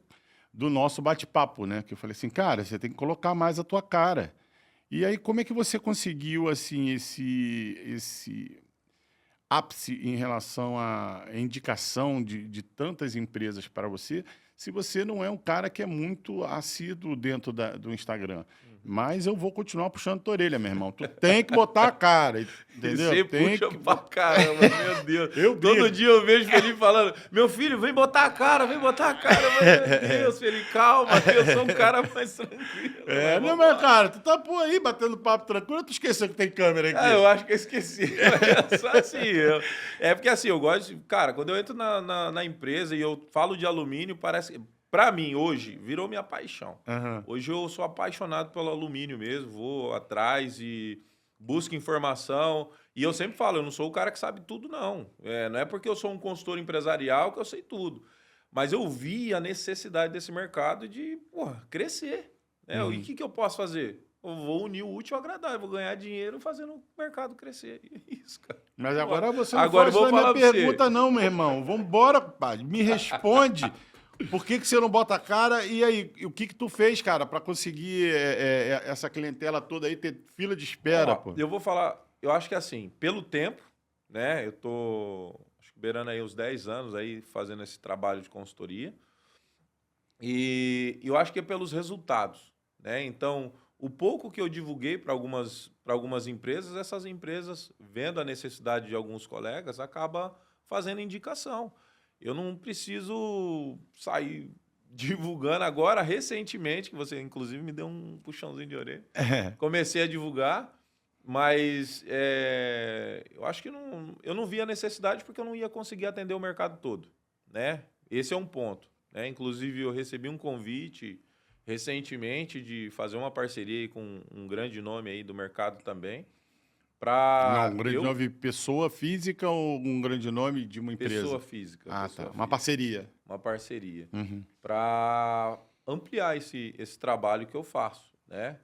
do nosso bate-papo, né? Que eu falei assim, cara, você tem que colocar mais a tua cara. E aí, como é que você conseguiu assim esse ápice em relação à indicação de tantas empresas para você, se você não é um cara que é muito assíduo dentro do Instagram? Mas eu vou continuar puxando tua orelha, meu irmão. Tu tem que botar a cara, entendeu?
Você
Tem
puxa
que...
pra caramba, meu Deus.
Eu
Todo
brigo.
dia eu vejo o Felipe falando, meu filho, vem botar a cara, vem botar a cara. Mas, meu Deus, Felipe, calma, eu sou um cara mais tranquilo.
Não, mas, cara, tu tá por aí batendo papo tranquilo, tu esqueceu que tem câmera aqui.
Eu acho que eu esqueci. É só assim. Porque assim, eu gosto de... Cara, quando eu entro na empresa e eu falo de alumínio, parece... Pra mim, hoje, virou minha paixão.
Uhum.
Hoje eu sou apaixonado pelo alumínio mesmo, vou atrás e busco informação. E eu sempre falo, eu não sou o cara que sabe tudo, não. Não é porque eu sou um consultor empresarial que eu sei tudo. Mas eu vi a necessidade desse mercado de crescer. Né? E o que eu posso fazer? Eu vou unir o útil ao agradável, vou ganhar dinheiro fazendo o mercado crescer. Isso, cara.
Mas agora você não
Agora
faz
eu vou
a minha
falar pra
pergunta,
você.
não, meu irmão. Vambora, pai. Me responde. Por que você não bota a cara? E aí, o que tu fez, cara, para conseguir essa clientela toda aí, ter fila de espera, pô?
Eu vou falar, eu acho que assim, pelo tempo, né? Eu tô acho que beirando aí uns 10 anos aí fazendo esse trabalho de consultoria. E eu acho que é pelos resultados, né? Então, o pouco que eu divulguei para algumas empresas, essas empresas, vendo a necessidade de alguns colegas, acaba fazendo indicação. Eu não preciso sair divulgando agora, recentemente, que você inclusive me deu um puxãozinho de orelha. Comecei a divulgar, mas eu acho que eu não vi a necessidade porque eu não ia conseguir atender o mercado todo, né? Esse é um ponto, né? Inclusive, eu recebi um convite recentemente de fazer uma parceria aí com um grande nome aí do mercado também.
Não, um grande nome pessoa física ou um grande nome de uma empresa?
Pessoa física.
Ah,
pessoa
tá. Uma
física.
parceria.
Uma parceria.
Uhum.
Para ampliar esse trabalho que eu faço, né?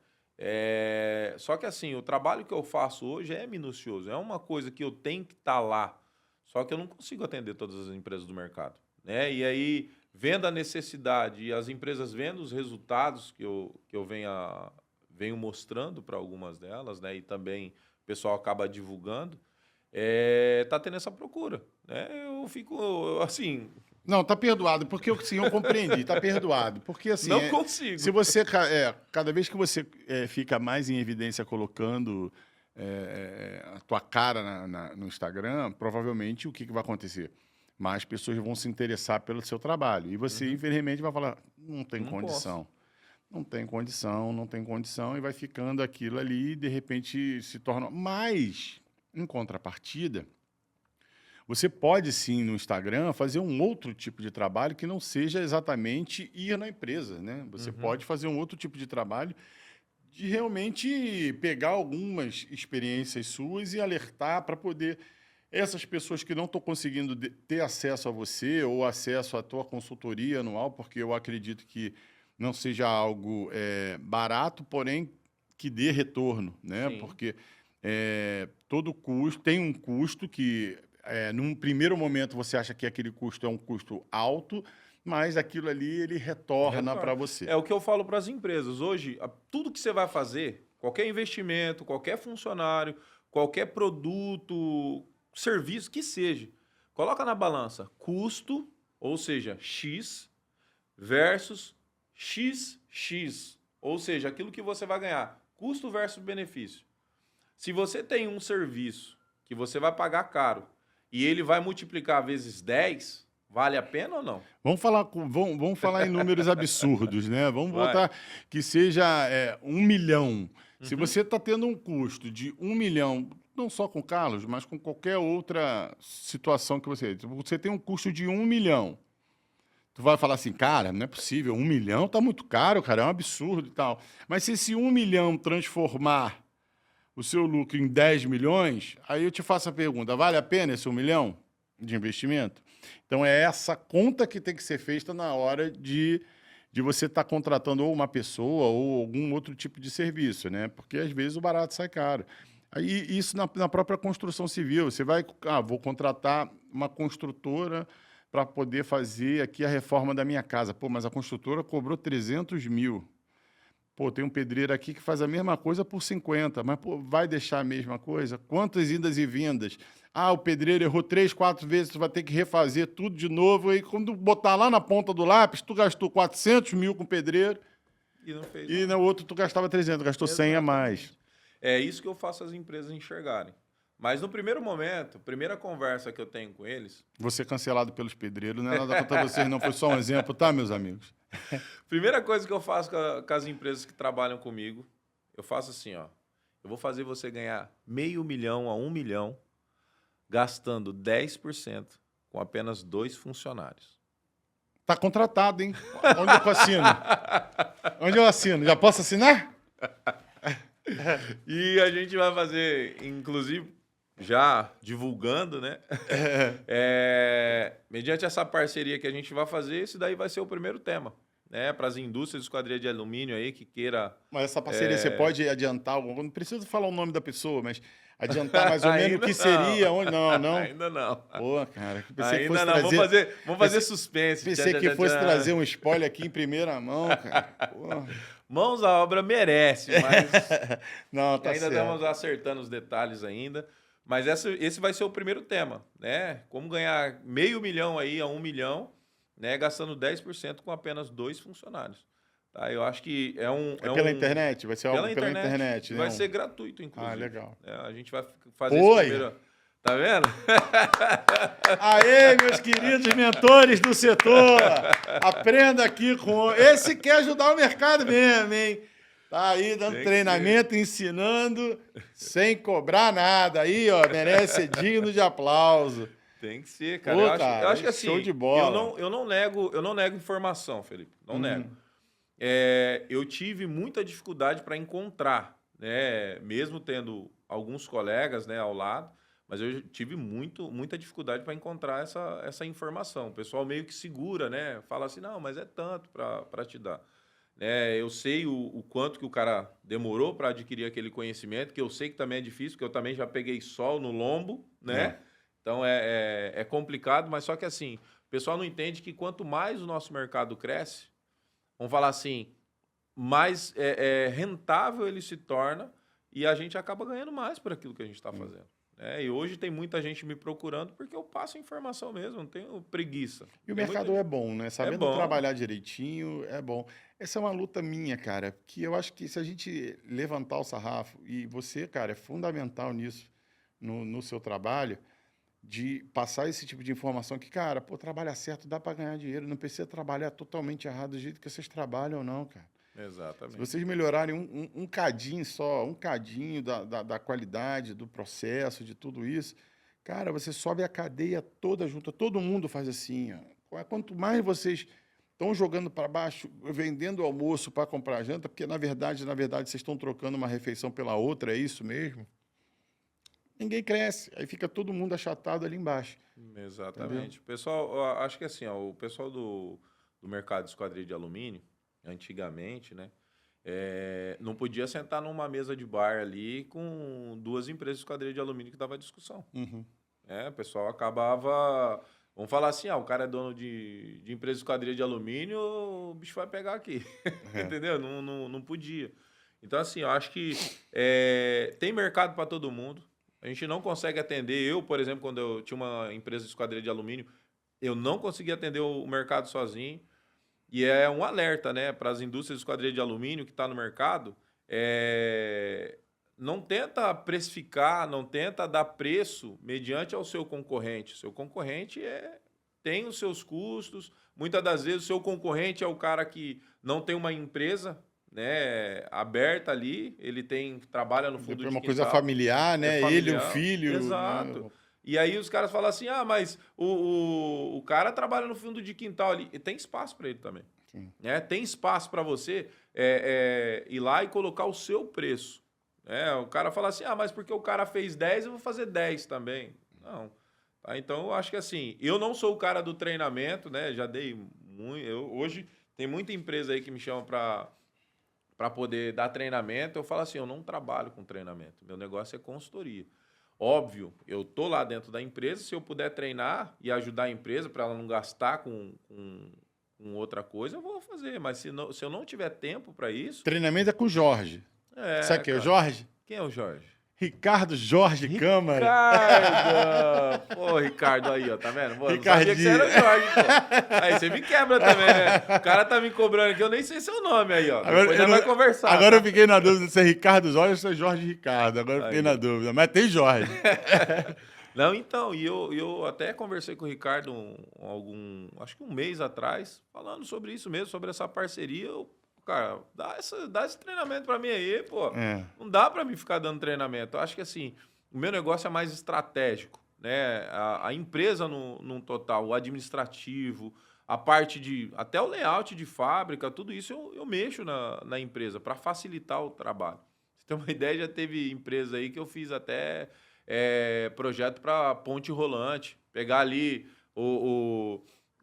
Só que assim, o trabalho que eu faço hoje é minucioso. É uma coisa que eu tenho que estar lá. Só que eu não consigo atender todas as empresas do mercado, né? E aí, vendo a necessidade e as empresas vendo os resultados que eu venho mostrando para algumas delas, né? E também o pessoal acaba divulgando, tá tendo essa procura, né? Eu fico, assim...
Não, tá perdoado, porque assim, eu compreendi, tá perdoado. Porque assim...
Não consigo.
Se você... cada vez que você fica mais em evidência colocando a tua cara no Instagram, provavelmente o que vai acontecer? mais pessoas vão se interessar pelo seu trabalho. E você, infelizmente, vai falar, não tem
Não
condição. Não tem condição, não tem condição, e vai ficando aquilo ali e, de repente, se torna... Mas, em contrapartida, você pode, sim, no Instagram, fazer um outro tipo de trabalho que não seja exatamente ir na empresa, né? Você pode fazer um outro tipo de trabalho de realmente pegar algumas experiências suas e alertar para poder... Essas pessoas que não estão conseguindo ter acesso a você ou acesso à tua consultoria anual, porque eu acredito que não seja algo barato, porém que dê retorno, né?
Sim.
Porque todo custo tem um custo que, num primeiro momento, você acha que aquele custo é um custo alto, mas aquilo ali ele retorna para você.
É o que eu falo para as empresas. Hoje, tudo que você vai fazer, qualquer investimento, qualquer funcionário, qualquer produto, serviço que seja, coloca na balança custo, ou seja, X, versus XX, ou seja, aquilo que você vai ganhar, custo versus benefício. Se você tem um serviço que você vai pagar caro e ele vai multiplicar vezes 10, vale a pena ou não?
Vamos falar em números absurdos, né? Vamos
Vai.
botar que seja 1 milhão. Se você está tendo um custo de 1 milhão, não só com o Carlos, mas com qualquer outra situação que você tem um custo de 1 milhão. Tu vai falar assim, cara, não é possível, 1 milhão tá muito caro, cara, é um absurdo e tal. Mas se esse 1 milhão transformar o seu lucro em 10 milhões, aí eu te faço a pergunta, vale a pena esse 1 milhão de investimento? Então é essa conta que tem que ser feita na hora de você estar contratando ou uma pessoa ou algum outro tipo de serviço, né? Porque às vezes o barato sai caro. Aí isso na própria construção civil, você vai, vou contratar uma construtora para poder fazer aqui a reforma da minha casa. Pô, mas a construtora cobrou 300 mil. Pô, tem um pedreiro aqui que faz a mesma coisa por 50, mas pô, vai deixar a mesma coisa? Quantas idas e vindas? O pedreiro errou 3, 4 vezes, tu vai ter que refazer tudo de novo, e quando botar lá na ponta do lápis, tu gastou 400 mil com o pedreiro,
E não fez
e no outro tu gastava 300, gastou 100 a mais.
É isso que eu faço as empresas enxergarem. Mas no primeiro momento, primeira conversa que eu tenho com eles...
Você cancelado pelos pedreiros, não é nada contra vocês, não. Foi só um exemplo, tá, meus amigos?
Primeira coisa que eu faço com as empresas que trabalham comigo, eu faço assim, ó. Eu vou fazer você ganhar $500 mil a 1 milhão, gastando 10% com apenas 2 funcionários.
Tá contratado, hein? Onde eu assino? Onde eu assino? Já posso assinar?
E a gente vai fazer, inclusive, já divulgando, né? Mediante essa parceria que a gente vai fazer, esse daí vai ser o primeiro tema, né? Para as indústrias de esquadria de alumínio aí que queira...
Mas essa parceria você pode adiantar algum... Não preciso falar o nome da pessoa, mas adiantar mais ou menos o que seria? Onde... Não.
Ainda não.
Pô, cara, pensei que
Ainda
fosse
não.
trazer...
Vamos fazer suspense.
Pensei que fosse trazer um spoiler aqui em primeira mão, cara. Pô.
Mãos à obra merece, mas
não, tá
ainda
certo.
estamos acertando os detalhes ainda. Mas esse vai ser o primeiro tema, né? Como ganhar $500 mil aí a 1 milhão, né? Gastando 10% com apenas 2 funcionários. Tá? Eu acho que
pela internet? Vai ser algo pela internet, né?
Vai ser gratuito, inclusive.
Legal.
A gente vai fazer
Oi.
esse primeiro... Tá vendo?
Aê, meus queridos mentores do setor! Aprenda aqui com... Esse quer ajudar o mercado mesmo, hein? Tá aí dando treinamento, ensinando, sem cobrar nada. Aí, ó, merece ser digno de aplauso.
Tem que ser, cara.
Pô,
eu acho que assim,
show de bola.
Eu não nego informação, Felipe. Não nego. Eu tive muita dificuldade para encontrar, né? Mesmo tendo alguns colegas, né, ao lado, mas eu tive muita dificuldade para encontrar essa informação. O pessoal meio que segura, né? Fala assim, não, mas é tanto para te dar. Eu sei o quanto que o cara demorou para adquirir aquele conhecimento, que eu sei que também é difícil, porque eu também já peguei sol no lombo, né? Então é complicado, mas só que assim, o pessoal não entende que quanto mais o nosso mercado cresce, vamos falar assim, mais rentável ele se torna e a gente acaba ganhando mais por aquilo que a gente está fazendo. E hoje tem muita gente me procurando porque eu passo informação mesmo, não tenho preguiça.
E o mercado é bom, né? Sabendo
bom.
trabalhar direitinho, é bom. Essa é uma luta minha, cara, que eu acho que se a gente levantar o sarrafo, e você, cara, é fundamental nisso, no seu trabalho, de passar esse tipo de informação que, cara, pô, trabalha certo, dá para ganhar dinheiro, não precisa trabalhar totalmente errado do jeito que vocês trabalham, não, cara. Se
Exatamente.
vocês melhorarem um cadinho só, um cadinho da qualidade, do processo, de tudo isso, cara, você sobe a cadeia toda junta, todo mundo faz assim, ó. Quanto mais vocês estão jogando para baixo, vendendo almoço para comprar janta, porque, na verdade, vocês estão trocando uma refeição pela outra, é isso mesmo? Ninguém cresce. Aí fica todo mundo achatado ali embaixo.
Exatamente. O pessoal, eu acho que assim, ó, o pessoal do mercado de esquadria de alumínio, antigamente, né, não podia sentar numa mesa de bar ali com duas empresas de esquadria de alumínio que dava discussão.
Uhum.
O pessoal acabava... Vamos falar assim, o cara é dono de empresa de esquadria de alumínio, o bicho vai pegar aqui. Entendeu? Não podia. Então, assim, eu acho que tem mercado para todo mundo. A gente não consegue atender. Eu, por exemplo, quando eu tinha uma empresa de esquadria de alumínio, eu não conseguia atender o mercado sozinho. E é um alerta, né, para as indústrias de esquadria de alumínio que está no mercado. Não tenta precificar, não tenta dar preço mediante ao seu concorrente. O seu concorrente tem os seus custos. Muitas das vezes o seu concorrente é o cara que não tem uma empresa, né, aberta ali, ele trabalha no fundo de
uma
quintal.
Coisa familiar, né? Ele, o filho.
Exato.
Né?
E aí os caras falam assim, mas o cara trabalha no fundo de quintal ali. E tem espaço para ele também. Né? Tem espaço para você ir lá e colocar o seu preço. O cara fala assim, mas porque o cara fez 10, eu vou fazer 10 também. Não. Tá? Então, eu acho que assim, eu não sou o cara do treinamento, né? Já dei muito... Hoje tem muita empresa aí que me chama para poder dar treinamento. Eu falo assim, eu não trabalho com treinamento. Meu negócio é consultoria. Óbvio, eu tô lá dentro da empresa, se eu puder treinar e ajudar a empresa para ela não gastar com outra coisa, eu vou fazer. Mas se eu não tiver tempo para isso...
Treinamento é com o Jorge. Sabe quem é o Jorge?
Quem é o Jorge?
Ricardo Jorge Câmara.
Ricardo! Pô, Ricardo aí, ó, tá vendo? Pô, não sabia que você era o Jorge, pô. Aí você me quebra também, né? O cara tá me cobrando aqui, eu nem sei seu nome aí, ó.
Agora,
Depois vai conversar.
Agora eu fiquei na dúvida se é Ricardo Jorge ou se é Jorge Ricardo. Agora eu fiquei na dúvida. Mas tem Jorge.
Não, então, e eu até conversei com o Ricardo acho que um mês atrás, falando sobre isso mesmo, sobre essa parceria. Cara, dá esse treinamento para mim aí, pô. Não dá para mim ficar dando treinamento. Eu acho que, assim, o meu negócio é mais estratégico, né? A empresa num total, o administrativo, a parte até o layout de fábrica, tudo isso eu mexo na empresa para facilitar o trabalho. Você tem uma ideia, já teve empresa aí que eu fiz até projeto para ponte rolante. Pegar ali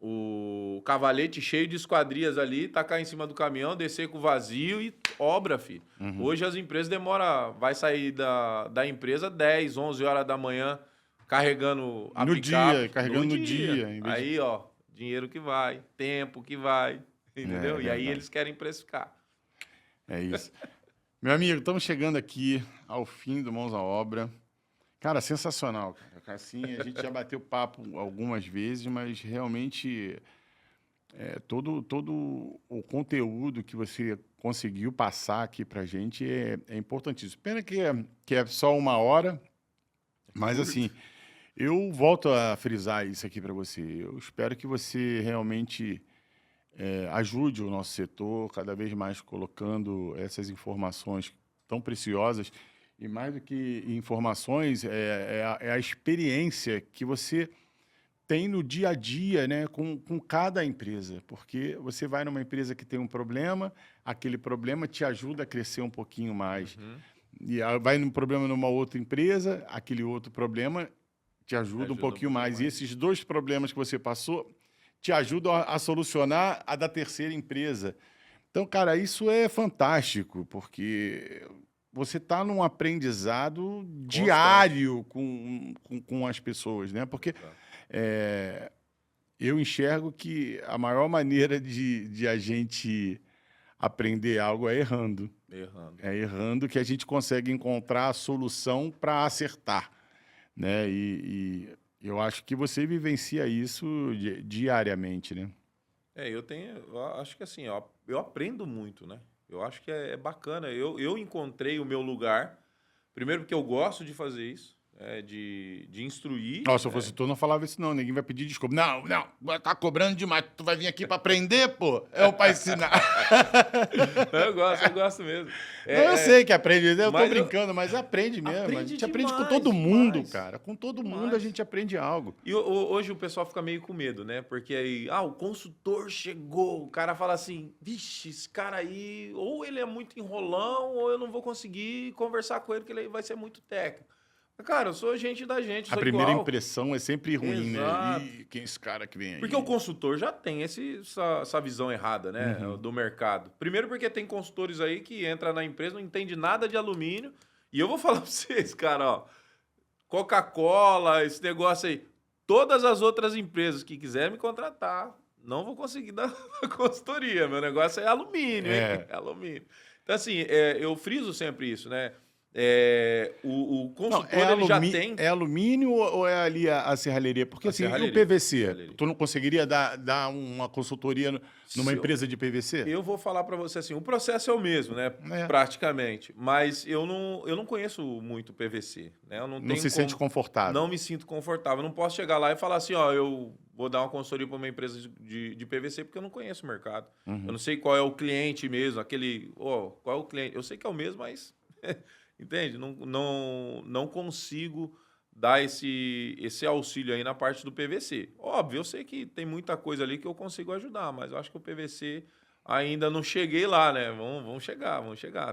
o cavalete cheio de esquadrias ali, tacar em cima do caminhão, descer com vazio e obra, filho.
Uhum.
Hoje as empresas vai sair da empresa 10, 11 horas da manhã, carregando a picape.
Carregando no dia.
Aí, ó, dinheiro que vai, tempo que vai, entendeu? E aí eles querem precificar.
É isso. Meu amigo, estamos chegando aqui ao fim do Mãos à Obra. Cara, sensacional, cara. Assim, a gente já bateu papo algumas vezes, mas realmente todo o conteúdo que você conseguiu passar aqui pra gente é importantíssimo. Pena que é só 1 hora, mas assim, eu volto a frisar isso aqui para você. Eu espero que você realmente ajude o nosso setor, cada vez mais colocando essas informações tão preciosas. E mais do que informações, é a experiência que você tem no dia a dia, né, com cada empresa. Porque você vai numa empresa que tem um problema, aquele problema te ajuda a crescer um pouquinho mais.
Uhum.
E vai num problema numa outra empresa, aquele outro problema te ajuda um pouquinho mais. E esses 2 problemas que você passou te ajudam a solucionar a da terceira empresa. Então, cara, isso é fantástico, porque você está num aprendizado diário com as pessoas, né? Porque eu enxergo que a maior maneira de a gente aprender algo é errando. É errando que a gente consegue encontrar a solução para acertar, né? E eu acho que você vivencia isso diariamente, né?
Eu acho que assim, eu aprendo muito, né? Eu acho que é bacana. Eu encontrei o meu lugar. Primeiro porque eu gosto de fazer isso. de instruir.
Ó, se eu fosse tu, não falava isso não. Ninguém vai pedir desculpa. Não, tá cobrando demais. Tu vai vir aqui pra aprender, pô? É o pra ensinar.
Eu gosto mesmo.
Não, eu sei que aprende. Eu tô
mas
brincando, mas aprende mesmo.
Aprende
A gente aprende com
demais,
todo mundo,
demais.
cara. Com todo mundo
Demais.
a gente aprende algo.
E hoje o pessoal fica meio com medo, né? Porque aí, o consultor chegou, o cara fala assim, vixe, esse cara aí, ou ele é muito enrolão, ou eu não vou conseguir conversar com ele, porque ele vai ser muito técnico. Cara, eu sou gente da gente,
A
sou
primeira
igual.
impressão é sempre ruim,
Exato.
né? Ih, quem é esse cara que vem aí?
Porque o consultor já tem essa visão errada, né, do mercado. Primeiro porque tem consultores aí que entram na empresa, não entende nada de alumínio. E eu vou falar pra vocês, cara, ó, Coca-Cola, esse negócio aí, todas as outras empresas que quiserem me contratar, não vou conseguir dar consultoria. Meu negócio é alumínio, hein? É alumínio. Então, assim, eu friso sempre isso, né? O consultor, ele já tem...
É alumínio ou é ali a serralheria? Porque
A
assim, e o
serralheria,
PVC?
serralheria.
Tu não conseguiria dar uma consultoria numa
Se eu-
empresa de PVC?
Eu vou falar para você assim, o processo é o mesmo, né?
É.
Praticamente. Mas eu não conheço muito PVC, né? Eu não
Não
tenho
se sente confortável.
Não me sinto confortável. Eu não posso chegar lá e falar assim, ó, eu vou dar uma consultoria para uma empresa de PVC porque eu não conheço o mercado. Eu não sei qual é o cliente mesmo, qual é o cliente. Eu sei que é o mesmo, mas entende? Não consigo dar esse auxílio aí na parte do PVC. Óbvio, eu sei que tem muita coisa ali que eu consigo ajudar, mas eu acho que o PVC ainda não cheguei lá, né? Vamos chegar.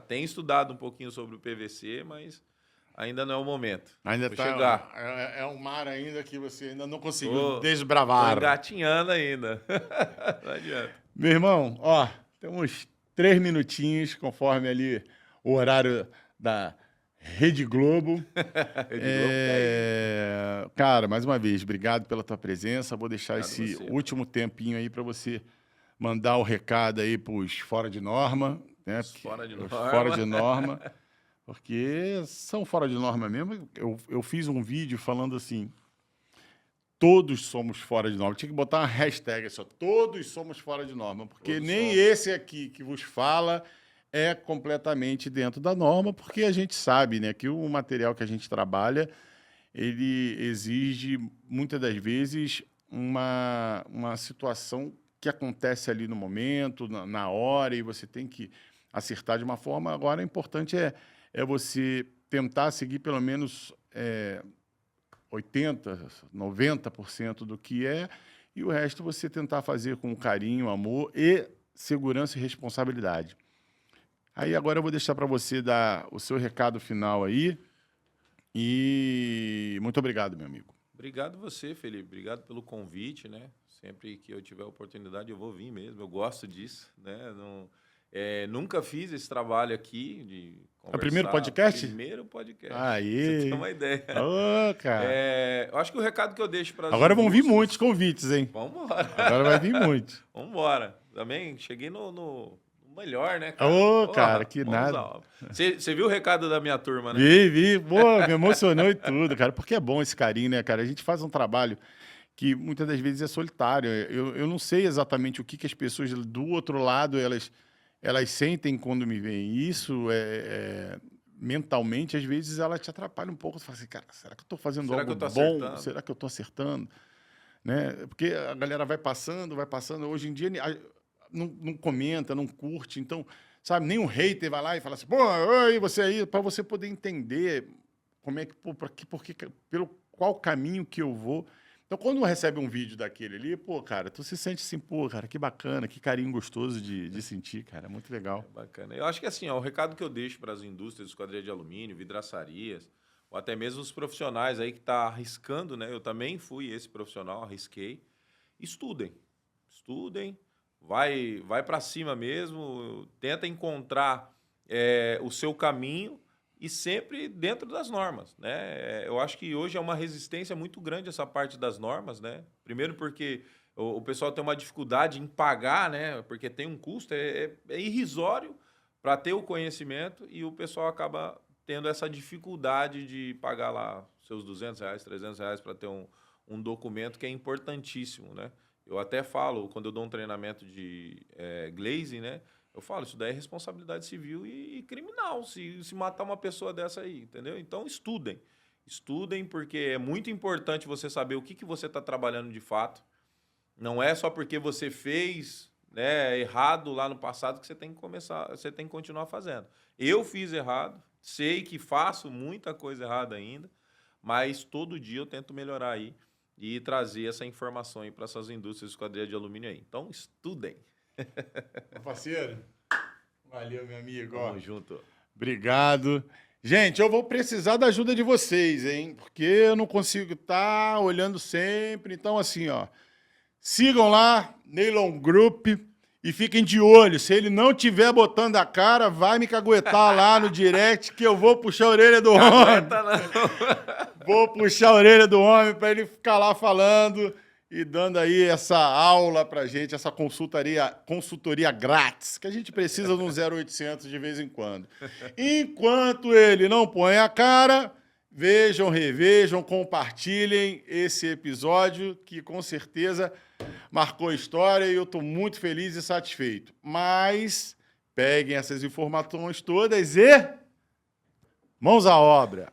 Tenho estudado um pouquinho sobre o PVC, mas ainda não é o momento.
Ainda
Vou
tá.
chegar.
É um mar ainda que você ainda não conseguiu
Tô
desbravar.
engatinhando ainda. Não adianta.
Meu irmão, ó, temos 3 minutinhos, conforme ali o horário da Rede Globo. Cara, mais uma vez, obrigado pela tua presença. Vou deixar
Obrigado
esse
você,
último tempinho aí para você mandar o recado aí para os fora de norma, né?
Os fora de
Os
norma.
fora de norma, porque são fora de norma mesmo. Eu fiz um vídeo falando assim, todos somos fora de norma. Tinha que botar uma hashtag assim, ó, todos somos fora de norma, porque
Todos
nem
somos.
esse aqui que vos fala é completamente dentro da norma, porque a gente sabe, né, que o material que a gente trabalha, ele exige, muitas das vezes, uma situação que acontece ali no momento, na hora, e você tem que acertar de uma forma. Agora, o importante é você tentar seguir pelo menos 80%, 90% do que é, e o resto você tentar fazer com carinho, amor e segurança e responsabilidade. Aí agora eu vou deixar para você dar o seu recado final aí. E muito obrigado, meu amigo.
Obrigado você, Felipe. Obrigado pelo convite, né? Sempre que eu tiver oportunidade, eu vou vir mesmo. Eu gosto disso, né? Nunca fiz esse trabalho aqui de conversar.
É o primeiro podcast?
Primeiro podcast.
Aí.
Pra você ter uma ideia.
Ô, cara.
Eu acho que o recado que eu deixo para
Agora vão vir muitos convites, hein?
Vambora.
Agora vai vir muitos.
Vambora. Também cheguei no melhor, né, cara?
Ô,
Porra,
cara, que
vamos
nada.
lá. Você viu o recado da minha turma, né?
Vi. Pô, me emocionou e tudo, cara. Porque é bom esse carinho, né, cara? A gente faz um trabalho que muitas das vezes é solitário. Eu não sei exatamente o que as pessoas do outro lado elas sentem quando me veem. Isso mentalmente, às vezes, ela te atrapalha um pouco. Você fala assim, cara, será que eu estou fazendo
Será
algo
que eu tô
bom?
acertando?
Será que eu estou acertando? Né? Porque a galera vai passando. Hoje em dia não comenta, não curte. Então, sabe, nem um hater vai lá e fala assim, pô, oi, você aí, para você poder entender como é que, pelo qual caminho que eu vou. Então, quando recebe um vídeo daquele ali, pô, cara, tu se sente assim, pô, cara, que bacana, que carinho gostoso de sentir, cara, muito legal.
Bacana. Eu acho que assim, ó, o recado que eu deixo para as indústrias de esquadria de alumínio, vidraçarias, ou até mesmo os profissionais aí que tá arriscando, né? Eu também fui esse profissional, arrisquei. Estudem, vai para cima mesmo, tenta encontrar o seu caminho e sempre dentro das normas, né? Eu acho que hoje é uma resistência muito grande essa parte das normas, né? Primeiro porque o pessoal tem uma dificuldade em pagar, né? Porque tem um custo, é irrisório para ter o conhecimento e o pessoal acaba tendo essa dificuldade de pagar lá seus R$200, R$300 para ter um documento que é importantíssimo, né? Eu até falo, quando eu dou um treinamento de glazing, né? Eu falo, isso daí é responsabilidade civil e criminal, se matar uma pessoa dessa aí, entendeu? Então, estudem. Estudem, porque é muito importante você saber o que você está trabalhando de fato. Não é só porque você fez, né, errado lá no passado que você tem que começar, você tem que continuar fazendo. Eu fiz errado, sei que faço muita coisa errada ainda, mas todo dia eu tento melhorar aí e trazer essa informação aí para essas indústrias de esquadria de alumínio aí. Então, estudem.
Meu parceiro, valeu, meu amigo. Ó.
Tamo junto.
Obrigado. Gente, eu vou precisar da ajuda de vocês, hein? Porque eu não consigo estar olhando sempre. Então, assim, ó, sigam lá, Neylon Group, e fiquem de olho. Se ele não tiver botando a cara, vai me caguetar lá no direct que eu vou puxar a orelha do homem.
Cagueta não.
Vou puxar a orelha do homem para ele ficar lá falando e dando aí essa aula pra gente, essa consultoria grátis, que a gente precisa de um 0800 de vez em quando. Enquanto ele não põe a cara, vejam, revejam, compartilhem esse episódio, que com certeza marcou a história e eu estou muito feliz e satisfeito. Mas peguem essas informações todas e mãos à obra.